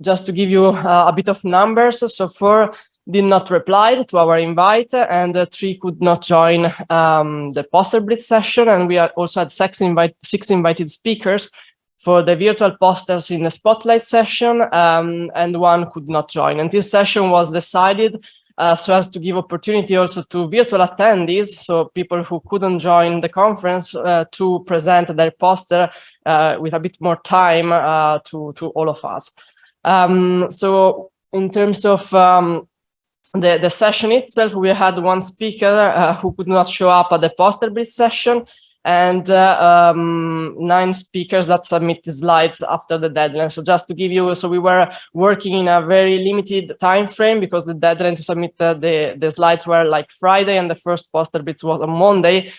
Speaker 11: just to give you a bit of numbers, so 4 did not reply to our invite, and 3 could not join the poster blitz session, and we also had 6 invited speakers for the virtual posters in the spotlight session, and 1 could not join. And this session was decided so as to give opportunity also to virtual attendees, so people who couldn't join the conference, to present their poster with a bit more time to all of us. So in terms of the session itself, we had 1 speaker who could not show up at the poster blitz session, and 9 speakers that submitted slides after the deadline. So just to give you, so we were working in a very limited time frame because the deadline to submit the slides were like Friday, and the first poster blitz was on Monday.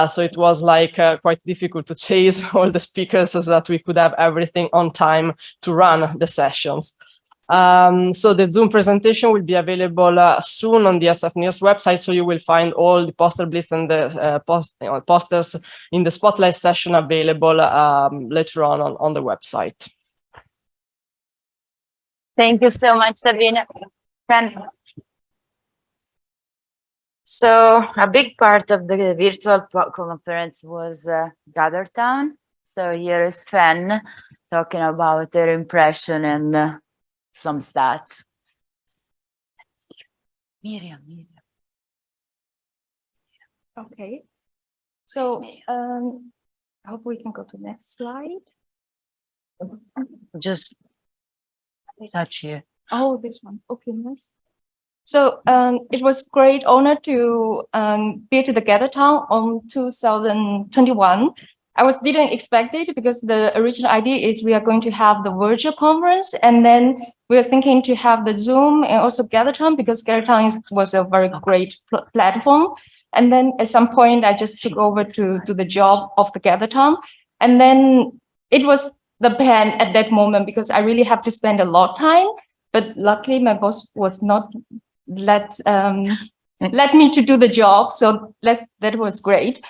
Speaker 11: So it was like quite difficult to chase all the speakers so that we could have everything on time to run the sessions. So the Zoom presentation will be available soon on the SfNIRS website, so you will find all the poster blitz and the posters in the spotlight session available later on the website.
Speaker 1: Thank you so much, Sabrina. So a big part of the virtual conference was GatherTown. So here is Fen talking about their impression and some stats. Miriam.
Speaker 12: Okay. So I hope we can go to the next slide.
Speaker 1: Just touch here.
Speaker 12: Oh, this one. Okay, nice. So it was great honor to be to the GatherTown on 2021. I didn't expect it because the original idea is we are going to have the virtual conference, and then we are thinking to have the Zoom and also GatherTown, because GatherTown was a very great platform. And then at some point, I just took over to do the job of the GatherTown. And then it was the plan at that moment because I really have to spend a lot of time. But luckily, my boss was not let me to do the job. So that was great.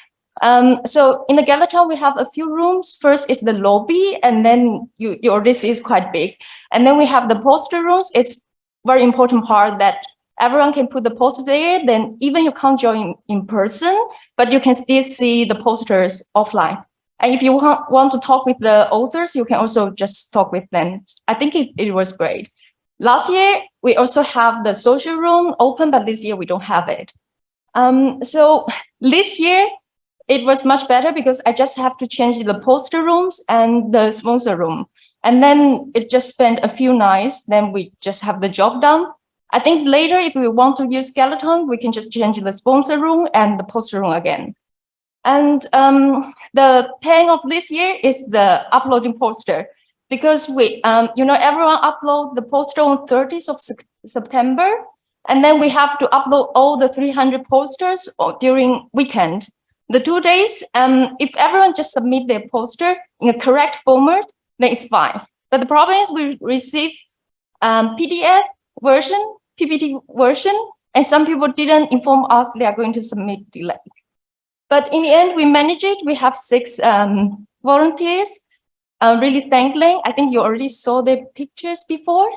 Speaker 12: So in the GatherTown, we have a few rooms. First is the lobby, and then you already see it's quite big. And then we have the poster rooms. It's very important part that everyone can put the poster there. Then even you can't join in person, but you can still see the posters offline. And if you want to talk with the authors, you can also just talk with them. I think it was great. Last year, we also have the social room open, but this year we don't have it. So this year, it was much better because I just have to change the poster rooms and the sponsor room. And then it just spent a few nights, then we just have the job done. I think later, if we want to use Skeleton, we can just change the sponsor room and the poster room again. And the pain of this year is the uploading poster, because we, everyone upload the poster on 30th of September, and then we have to upload all the 300 posters during weekend. The 2 days, if everyone just submit their poster in a correct format, then it's fine. But the problem is we receive PDF version, PPT version, and some people didn't inform us they are going to submit delay. But in the end, we managed it. We have 6 volunteers. Really thankfully, I think you already saw the pictures before.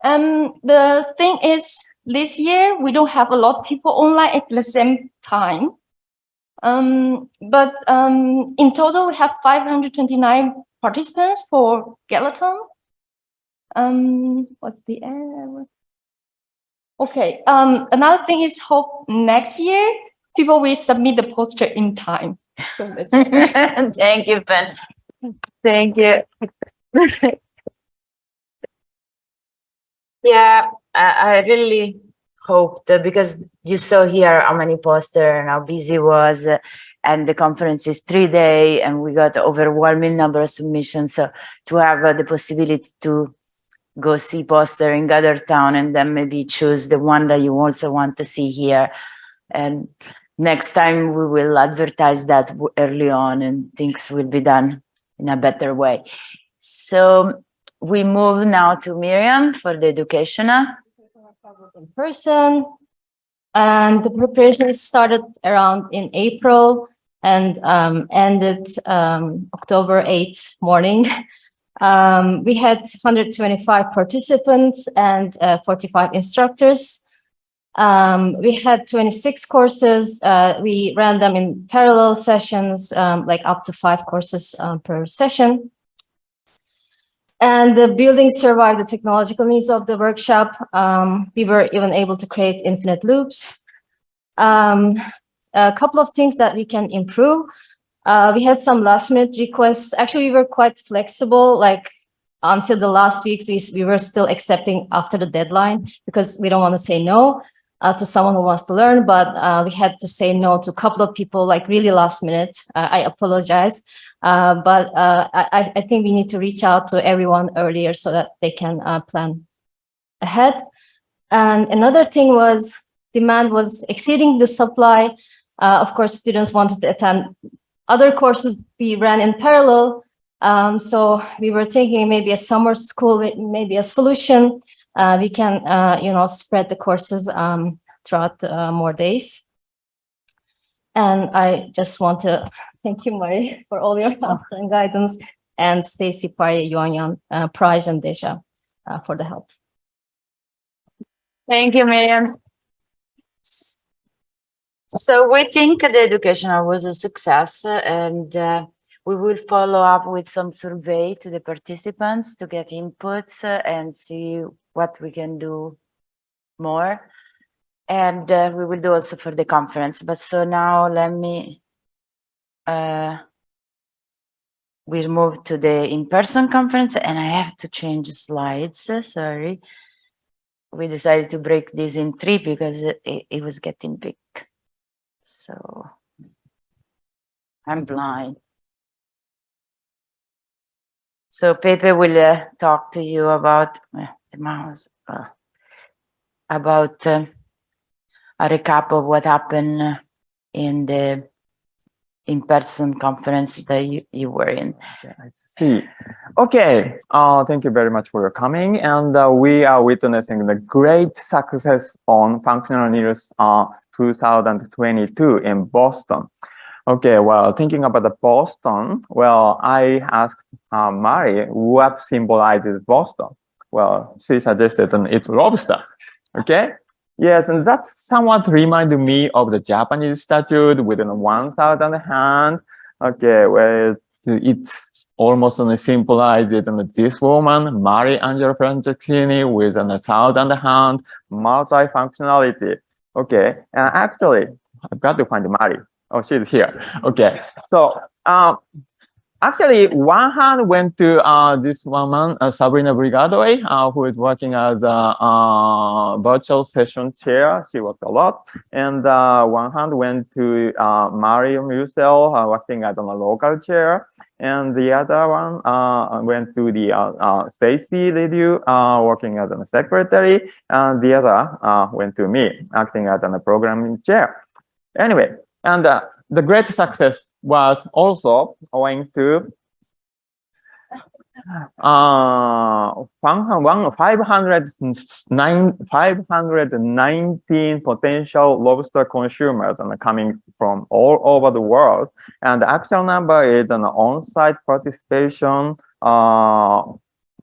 Speaker 12: The thing is, this year, we don't have a lot of people online at the same time. But in total, we have 529 participants for Skeleton. What's the end? Okay. Another thing is hope next year people will submit the poster in time. So that's
Speaker 1: Thank you, Ben. Thank you. Yeah, I really hoped, because you saw here how many posters and how busy it was, and the conference is 3-day, and we got overwhelming number of submissions. So to have the possibility to go see poster in other town and then maybe choose the one that you also want to see here. And next time we will advertise that early on, and things will be done in a better way. So we move now to Miriam for the educational.
Speaker 12: in person, and the preparation started around in April and ended October 8th morning. We had 125 participants and 45 instructors. We had 26 courses. We ran them in parallel sessions, like up to 5 courses per session. And the building survived the technological needs of the workshop. We were even able to create infinite loops. A couple of things that we can improve. We had some last minute requests. Actually, we were quite flexible, like until the last weeks, we were still accepting after the deadline because we don't want to say no to someone who wants to learn, but we had to say no to a couple of people, like really last minute. I apologize. But I think we need to reach out to everyone earlier so that they can plan ahead. And another thing was demand was exceeding the supply. Of course, students wanted to attend other courses we ran in parallel. So we were thinking maybe a summer school, maybe a solution. We can, spread the courses throughout more days. And I just want to thank you, Marie, for all your help and guidance, and Stacy, Pari, Yuan, Praj, and Deja for the help.
Speaker 1: Thank you, Miriam. So we think the educational was a success, and we will follow up with some survey to the participants to get inputs and see what we can do more. And we will do also for the conference. But so now let me, we'll move to the in-person conference, and I have to change slides, sorry. We decided to break this in 3 because it was getting big. So I'm blind. So Pepe will talk to you about the mouse, about a recap of what happened in the in-person conference that you were in.
Speaker 13: I see. Okay. Thank you very much for your coming. And we are witnessing the great success on Functional NIRS 2022 in Boston. Okay, well, thinking about the Boston, well, I asked Mari what symbolizes Boston. Well, she suggested it's lobster. Okay. Yes, and that somewhat reminded me of the Japanese statue with 1,000 hands. Okay, well, it's almost symbolized this woman, Mari Angela Franceschini, with 1,000 hands, multifunctionality. Okay, actually, I've got to find Mari. Oh, she's here. Okay, so actually, one hand went to this woman, Sabrina Brigadoy, who is working as a virtual session chair. She worked a lot. And one hand went to Mario Musel, working as a local chair. And the other one went to the Stacy Lidu, working as a secretary. And the other went to me, acting as a programming chair. Anyway, and the great success was also owing to 519 potential lobster consumers coming from all over the world. And the actual number is an on-site participation.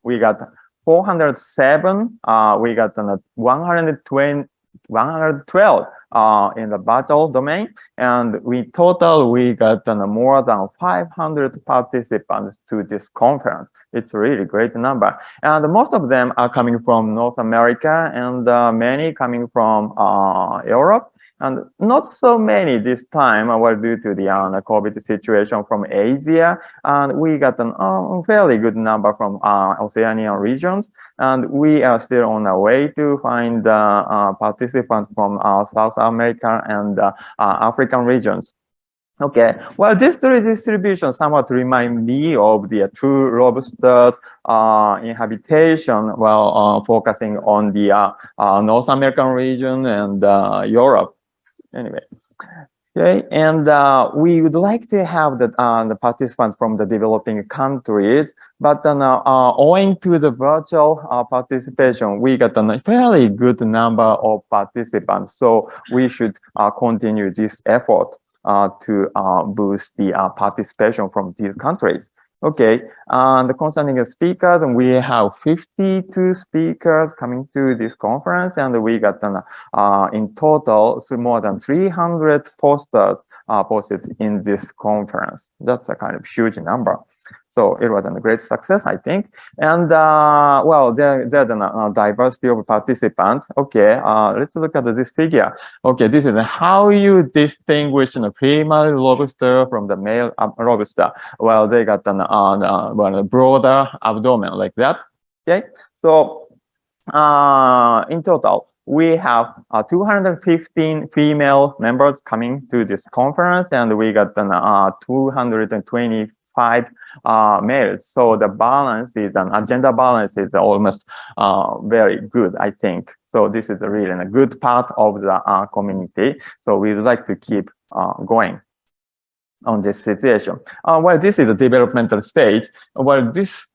Speaker 13: We got 407. We got 112 in the virtual domain, and we got more than 500 participants to this conference. It's a really great number, and most of them are coming from North America, and many coming from Europe, and not so many this time were due to the COVID situation from Asia, and we got a fairly good number from Oceanian regions, and we are still on our way to find participants from South America and African regions. Okay, well, this distribution somewhat remind me of the true lobster inhabitation, while focusing on the North American region and Europe. Anyway, okay, and we would like to have the participants from the developing countries, but owing to the virtual participation, we got a fairly good number of participants. So we should continue this effort to boost the participation from these countries. Okay, and concerning the speakers, we have 52 speakers coming to this conference, and we got in total more than 300 posters posted in this conference. That's a kind of huge number. So it was a great success, I think. And well, there's a diversity of participants. Okay, let's look at this figure. Okay, this is how you distinguish a female lobster from the male lobster. Well, they got a broader abdomen like that. Okay, so in total, we have 215 female members coming to this conference, and we got 225 males. So the balance is gender balance is almost very good, I think. So this is really a good part of the community. So we'd like to keep going on this situation. Well, this is the developmental stage. Well, this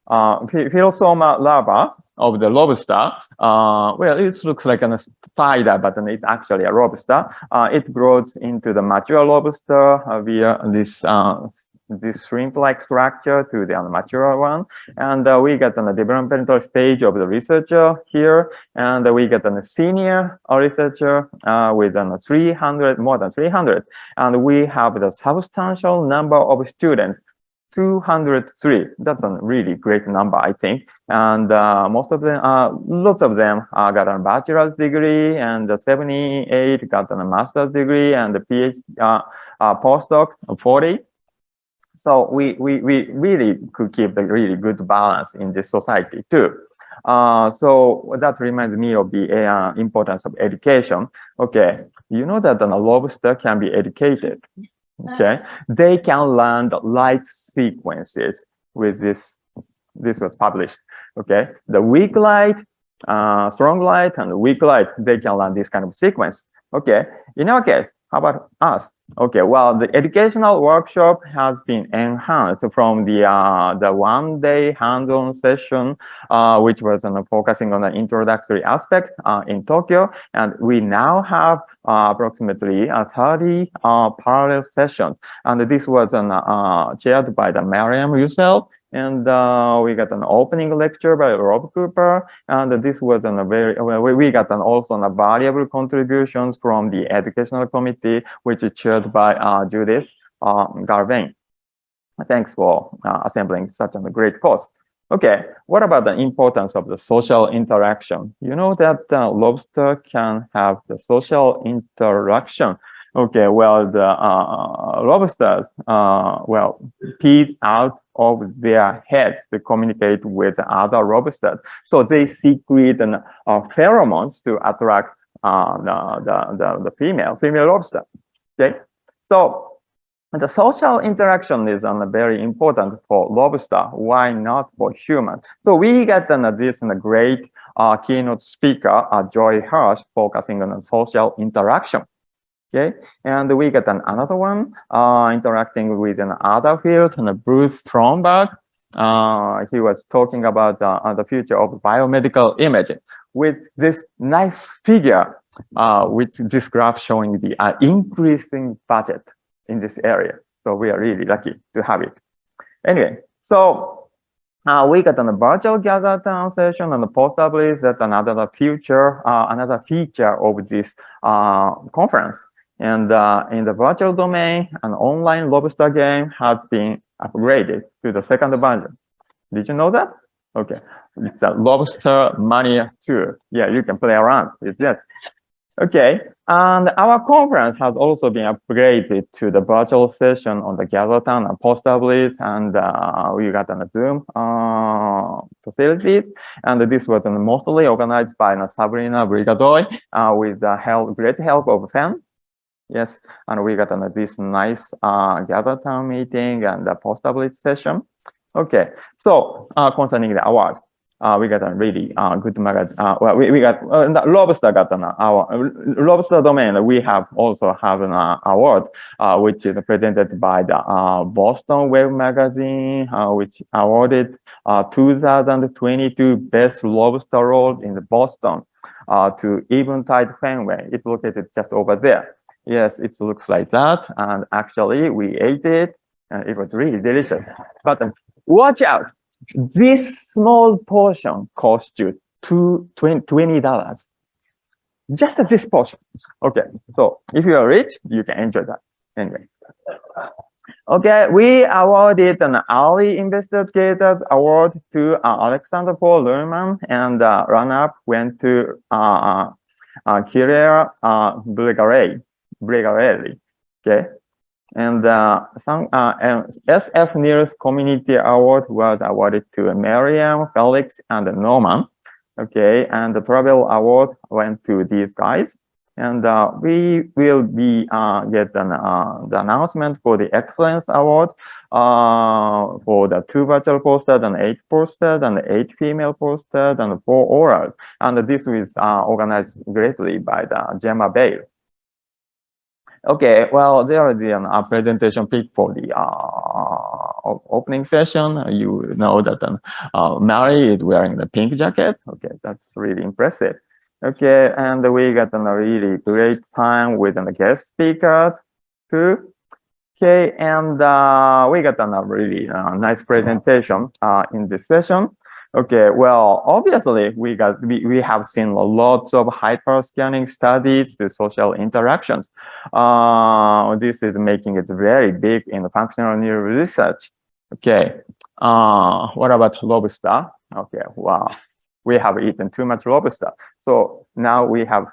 Speaker 13: Philosoma larva of the lobster, well, it looks like a spider, but it's actually a lobster. It grows into the mature lobster via this shrimp-like structure to the mature one. And we got on the developmental stage of the researcher here. And we got a senior researcher with more than 300. And we have the substantial number of students, 203. That's a really great number, I think. And most of them, lots of them got a bachelor's degree, and 78 got a master's degree, and the PhD postdoc 40. So we really could keep a really good balance in this society too. So that reminds me of the importance of education. Okay, you know that a lobster can be educated. Okay, they can learn the light sequences with this. This was published. Okay, the weak light, strong light, and weak light, they can learn this kind of sequence. Okay, in our case, how about us? Okay, well, the educational workshop has been enhanced from the one-day hands-on session, which was focusing on the introductory aspect in Tokyo, and we now have approximately 30 parallel sessions, and this was chaired by the Mariam yourself. And we got an opening lecture by Rob Cooper, and this was we got also valuable contributions from the educational committee, which is chaired by Judith Garvain. Thanks for assembling such a great course. Okay, what about the importance of the social interaction? You know that lobster can have the social interaction. Okay, well, the lobsters, feed out of their heads to communicate with other lobsters. So they secrete pheromones to attract the female lobster. Okay, so the social interaction is very important for lobster. Why not for human? So we got this great keynote speaker, Joy Hirsch, focusing on social interaction. Okay, and we got another one interacting with another field, Bruce Stromberg. He was talking about the future of biomedical imaging with this nice figure, which this graph showing the increasing budget in this area. So we are really lucky to have it. Anyway, so we got a virtual gather town session and the poster belief that another feature of this conference. And in the virtual domain, an online lobster game has been upgraded to the second version. Did you know that? Okay, it's a Lobster Mania 2. Yeah, you can play around with this. Okay, and our conference has also been upgraded to the virtual session on the GatherTown and Poster Blitz, and we got on Zoom facilities. And this was mostly organized by Sabrina Brigadoy with the great help of FEN. Yes, and we got this nice GatherTown meeting and the Poster Blitz session. Okay, so concerning the award. We got a really good magazine. Well, we got Lobster got our Lobster domain. We have also have an award, which is presented by the Boston Web Magazine, which awarded 2022 Best Lobster Roll in Boston to Eventide Fenway. It's located just over there. Yes, it looks like that. And actually, we ate it, and it was really delicious. But watch out. This small portion cost you $20. Just this portion. Okay, so if you are rich, you can enjoy that. Anyway. Okay, we awarded an Early Investigators Award to Alexander Paul Lerman, and runner-up went to Kirill Brigarelli. Okay. And SfNIRS Community Award was awarded to Miriam, Felix, and Norman. Okay, and the Travel Award went to these guys. And we will be get the announcement for the Excellence Award for the 2 virtual posters and 8 posters and 8 female posters and 4 oral. And this is organized greatly by the Gemma Bale. Okay, well, there is the presentation pic for the opening session. You know that Mary is wearing the pink jacket. Okay, that's really impressive. Okay, and we got a really great time with the guest speakers too. Okay, and we got a really nice presentation in this session. Okay, well, obviously we have seen lots of hyperscanning studies to social interactions. This is making it very big in the functional neural research. Okay, what about lobster? Okay, wow, we have eaten too much lobster. So now we have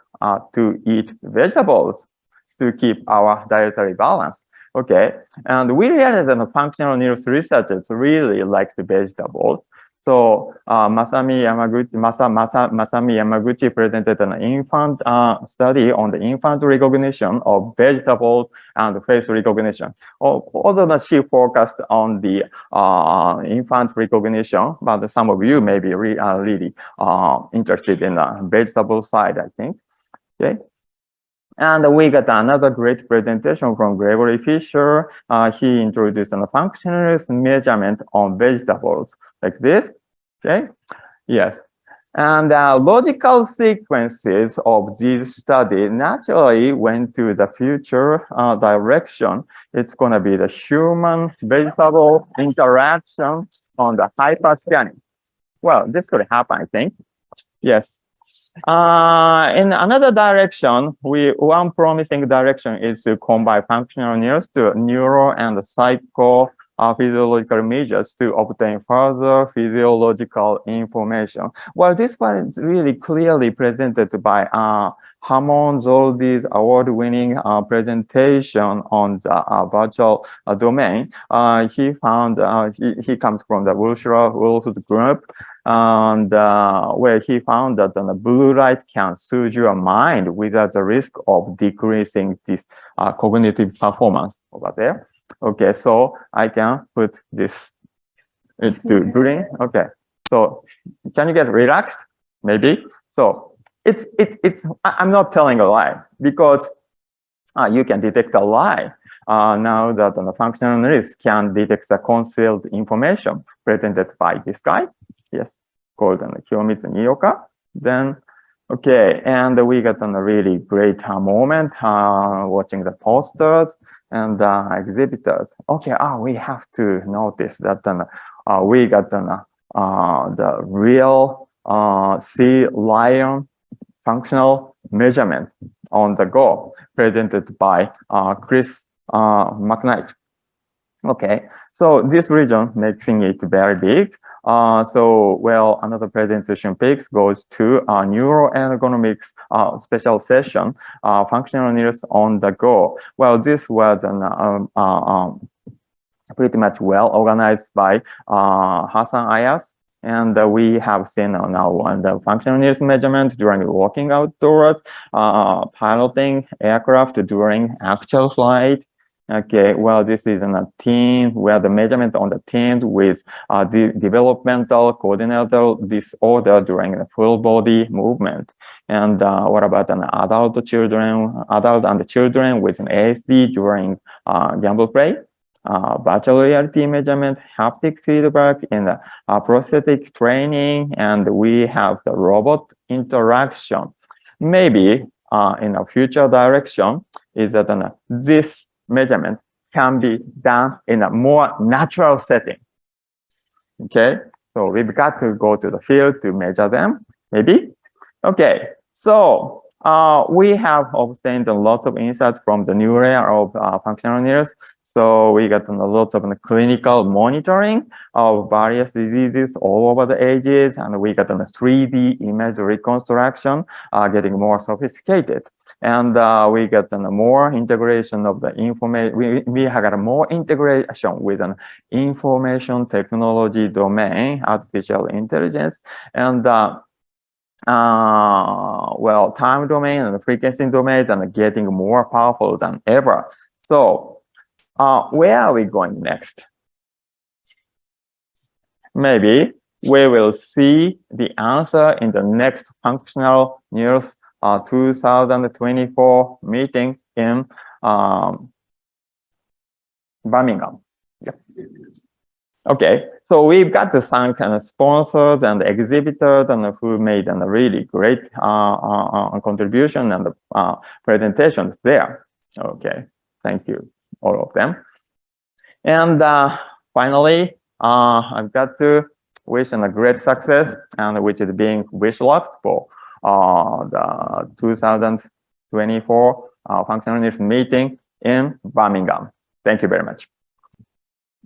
Speaker 13: to eat vegetables to keep our dietary balance. Okay, and we realized that the functional neural researchers really like the vegetables. So Masami Yamaguchi presented an infant study on the infant recognition of vegetables and face recognition. Although she focused on the infant recognition, but some of you may be really interested in the vegetable side, I think. Okay. And we got another great presentation from Gregory Fisher. He introduced a functional measurement on vegetables like this. Okay, yes. And logical sequences of this study naturally went to the future direction. It's going to be the human-vegetable interaction on the hyperscanning. Well, this could happen, I think. Yes. In another direction, one promising direction is to combine functional neurons to neuro and psycho physiological measures to obtain further physiological information. Well, this one is really clearly presented by Hammond's all these award-winning presentation on the virtual domain. He found he comes from the Wolf's group, and where he found that the blue light can soothe your mind without the risk of decreasing this cognitive performance over there. Okay, so I can put this into green. Okay, so can you get relaxed? Maybe. So I'm not telling a lie, because you can detect a lie. Now that the functional NIRS can detect the concealed information presented by this guy. Yes, called Kiyomitsu Niyoka. Then, okay, and we got a really great moment watching the posters and exhibitors. Okay, we have to notice that we got the real sea lion functional measurement on the go presented by Chris McKnight. Okay, so this region making it very big. So, well, another presentation picks goes to neuroergonomics special session, functional NIRS on the go. Well, this was an pretty much well organized by Hassan Ayas. And we have seen now on the functional NIRS measurement during walking outdoors, piloting aircraft during actual flight. Okay, well, this is in a team where the measurement on the team with the developmental coordinator disorder during the full body movement. And what about an adult and children with an ASD during gamble play? Virtual reality measurement, haptic feedback in the prosthetic training, and we have the robot interaction. Maybe in a future direction is that this measurement can be done in a more natural setting. Okay, so we've got to go to the field to measure them, maybe. Okay, so we have obtained a lot of insights from the new layer of functional NIRS. So we got a lot of clinical monitoring of various diseases all over the ages, and we got a 3D image reconstruction getting more sophisticated. And we got more integration of the information. We have got more integration with an information technology domain, artificial intelligence, and well, time domain and frequency domains and getting more powerful than ever. So where are we going next? Maybe we will see the answer in the next functional NIRS 2024 meeting in Birmingham. Yep. Okay, so we've got the some kind of sponsors and exhibitors and who made a really great contribution and presentations there. Okay, thank you, all of them. And finally, I've got to wish a great success, and which is being wish locked for the 2024 functional NIRS meeting in Birmingham. Thank you very much.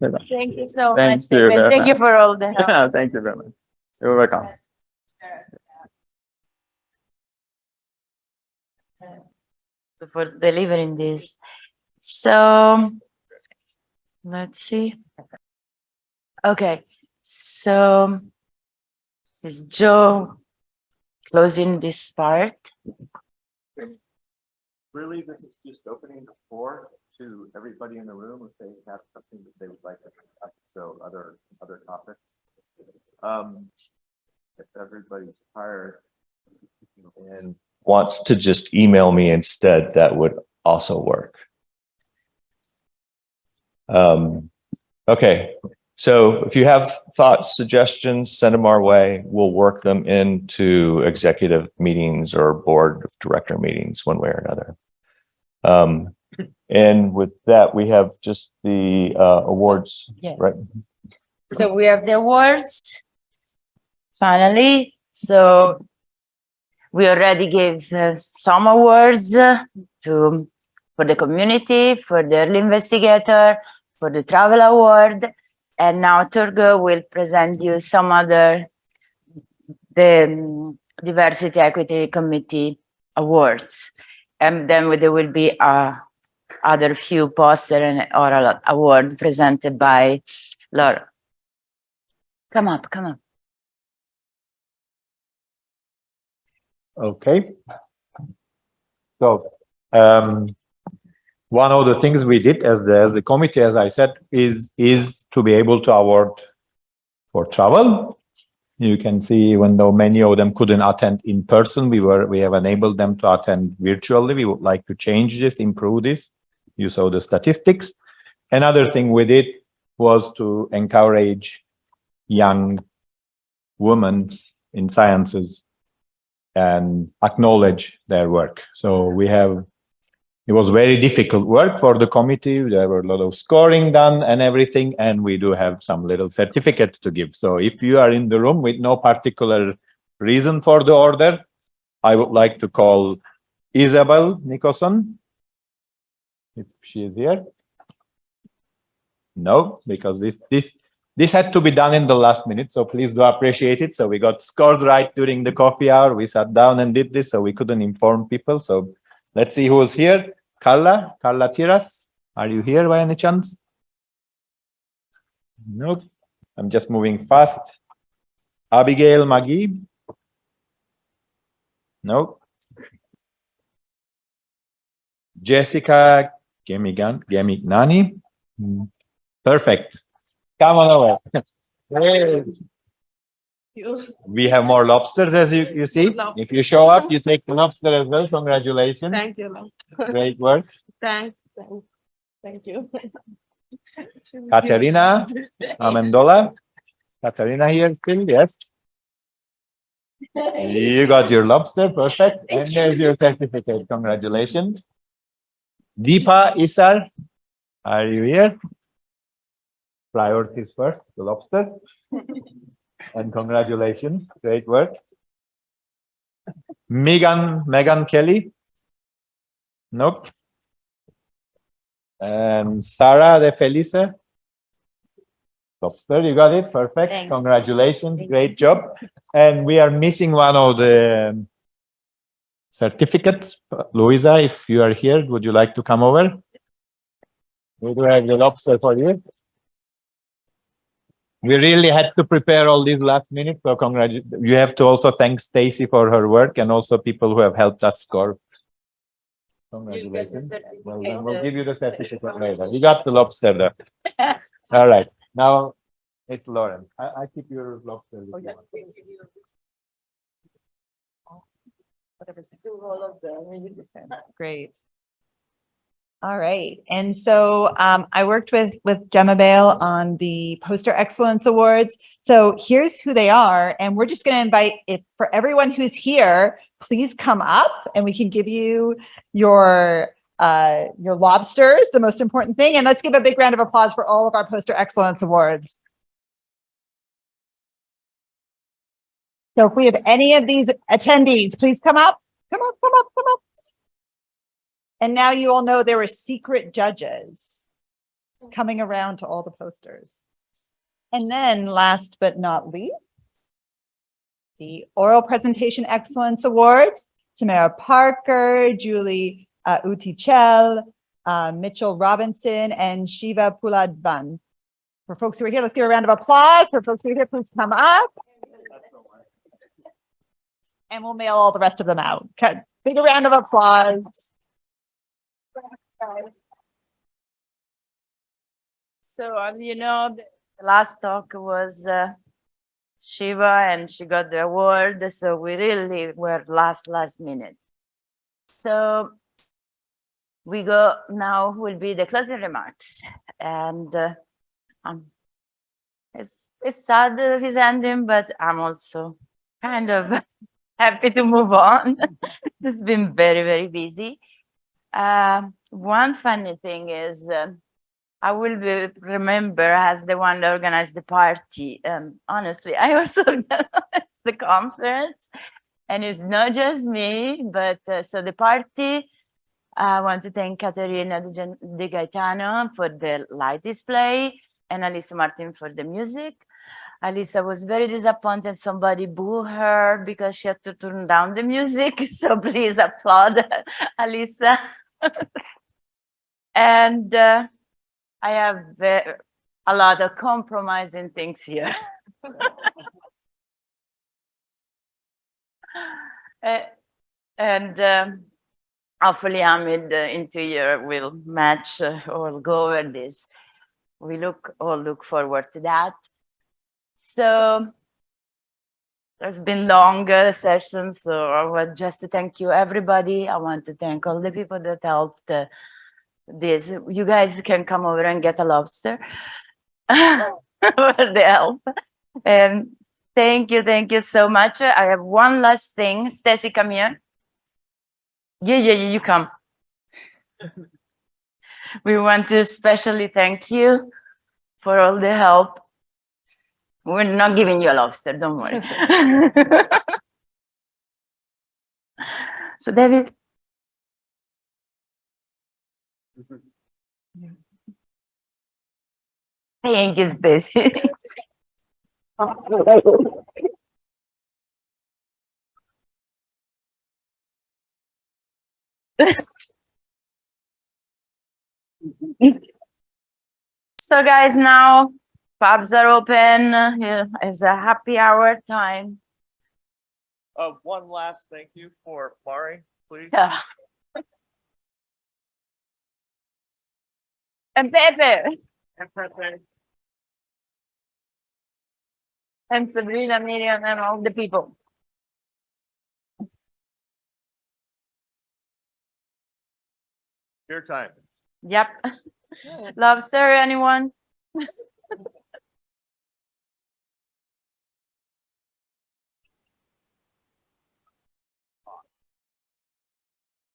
Speaker 1: Thank you so
Speaker 13: Thank
Speaker 1: much.
Speaker 13: you very
Speaker 1: Thank you
Speaker 13: much.
Speaker 1: for all the help.
Speaker 13: Thank you very much. You're welcome.
Speaker 1: For delivering this. So let's see. Okay, so is Joe closing this part?
Speaker 4: Really, this is just opening the floor to everybody in the room if they have something that they would like to discuss. So other topics. If everybody's tired and wants to just email me instead, that would also work. Okay, so if you have thoughts, suggestions, send them our way. We'll work them into executive meetings or board of director meetings one way or another. And with that, we have just the awards,
Speaker 1: Yeah.
Speaker 4: right?
Speaker 1: So we have the awards. Finally, so we already gave some awards for the community, for the early investigator, for the travel award. And now Turgo will present you some other, the Diversity Equity Committee awards. And then there will be other few poster and oral award presented by Laura. Come up, come up.
Speaker 9: Okay. So, one of the things we did as the committee, as I said, is to be able to award for travel. You can see, even though many of them couldn't attend in person, we have enabled them to attend virtually. We would like to change this, improve this. You saw the statistics. Another thing we did was to encourage young women in sciences and acknowledge their work. So it was very difficult work for the committee. There were a lot of scoring done and everything, and we do have some little certificate to give. So if you are in the room with no particular reason for the order, I would like to call Isabel Nicholson, if she is here. No, because this had to be done in the last minute, so please do appreciate it. So we got scores right during the coffee hour. We sat down and did this, so we couldn't inform people. So let's see who's here. Carla Tiras, are you here by any chance? Nope. I'm just moving fast. Abigail Magee? No. Jessica Gemignani? Perfect. Come on over. We have more lobsters, as you see. If you show up, you take the lobster as well. Congratulations.
Speaker 11: Thank you.
Speaker 9: Great work.
Speaker 11: Thanks. Thank you.
Speaker 9: Katerina Amendola. Katerina here still, yes. You got your lobster, perfect. And there's your certificate. Congratulations. Deepa Isar, are you here? Priorities first, the lobster. And congratulations, great work. Megan Kelly? Nope. And Sarah De Felice? Lobster, you got it, perfect.
Speaker 1: Thanks.
Speaker 9: Congratulations, great job. And we are missing one of the certificates. Louisa, if you are here, would you like to come over? We do have the lobster for you. We really had to prepare all these last minute, so congratulations. You have to also thank Stacy for her work and also people who have helped us score. Congratulations. Well, then we'll give you the certificate later. You got the lobster there. All right. Now it's Lauren. I keep your lobster. With
Speaker 14: Great. All right. And so I worked with Gemma Bale on the Poster Excellence Awards. So here's who they are. And we're just going to invite, for everyone who's here, please come up and we can give you your lobsters, the most important thing. And let's give a big round of applause for all of our Poster Excellence Awards. So if we have any of these attendees, please come up. Come up. And now you all know there were secret judges coming around to all the posters. And then last but not least, the Oral Presentation Excellence Awards, Tamara Parker, Julie Utichel, Mitchell Robinson, and Shiva Puladvan. For folks who are here, let's give a round of applause. For folks who are here, please come up. And we'll mail all the rest of them out. Okay. Big round of applause.
Speaker 1: So as you know, the last talk was Shiva and she got the award. So we really were last minute. So we go now will be the closing remarks. And it's sad that he's ending, but I'm also kind of happy to move on. It's been very, very busy. One funny thing is I will be remembered as the one that organized the party. Honestly, I also organized the conference, and it's not just me, but so the party I want to thank Caterina Di Gaetano for the light display and Alisa Martin for the music. Alisa was very disappointed somebody booed her because she had to turn down the music. So please applaud Alisa. And I have a lot of compromising things here. And hopefully Hamid in 2 years will match or go over this. We all look forward to that. So there's been long sessions, so I want just to thank you, everybody. I want to thank all the people that helped this. You guys can come over and get a lobster for the help. And thank you so much. I have one last thing. Stacy, come here. Yeah, you come. We want to especially thank you for all the help. We're not giving you a lobster, don't worry. So David. Thank you, Stacy. So guys, now pubs are open. It's a happy hour time.
Speaker 8: One last thank you for Mari, please.
Speaker 1: Yeah. And Pepe. And Sabrina, Miriam, and all the people.
Speaker 8: Your time.
Speaker 1: Yep. Lobster, anyone?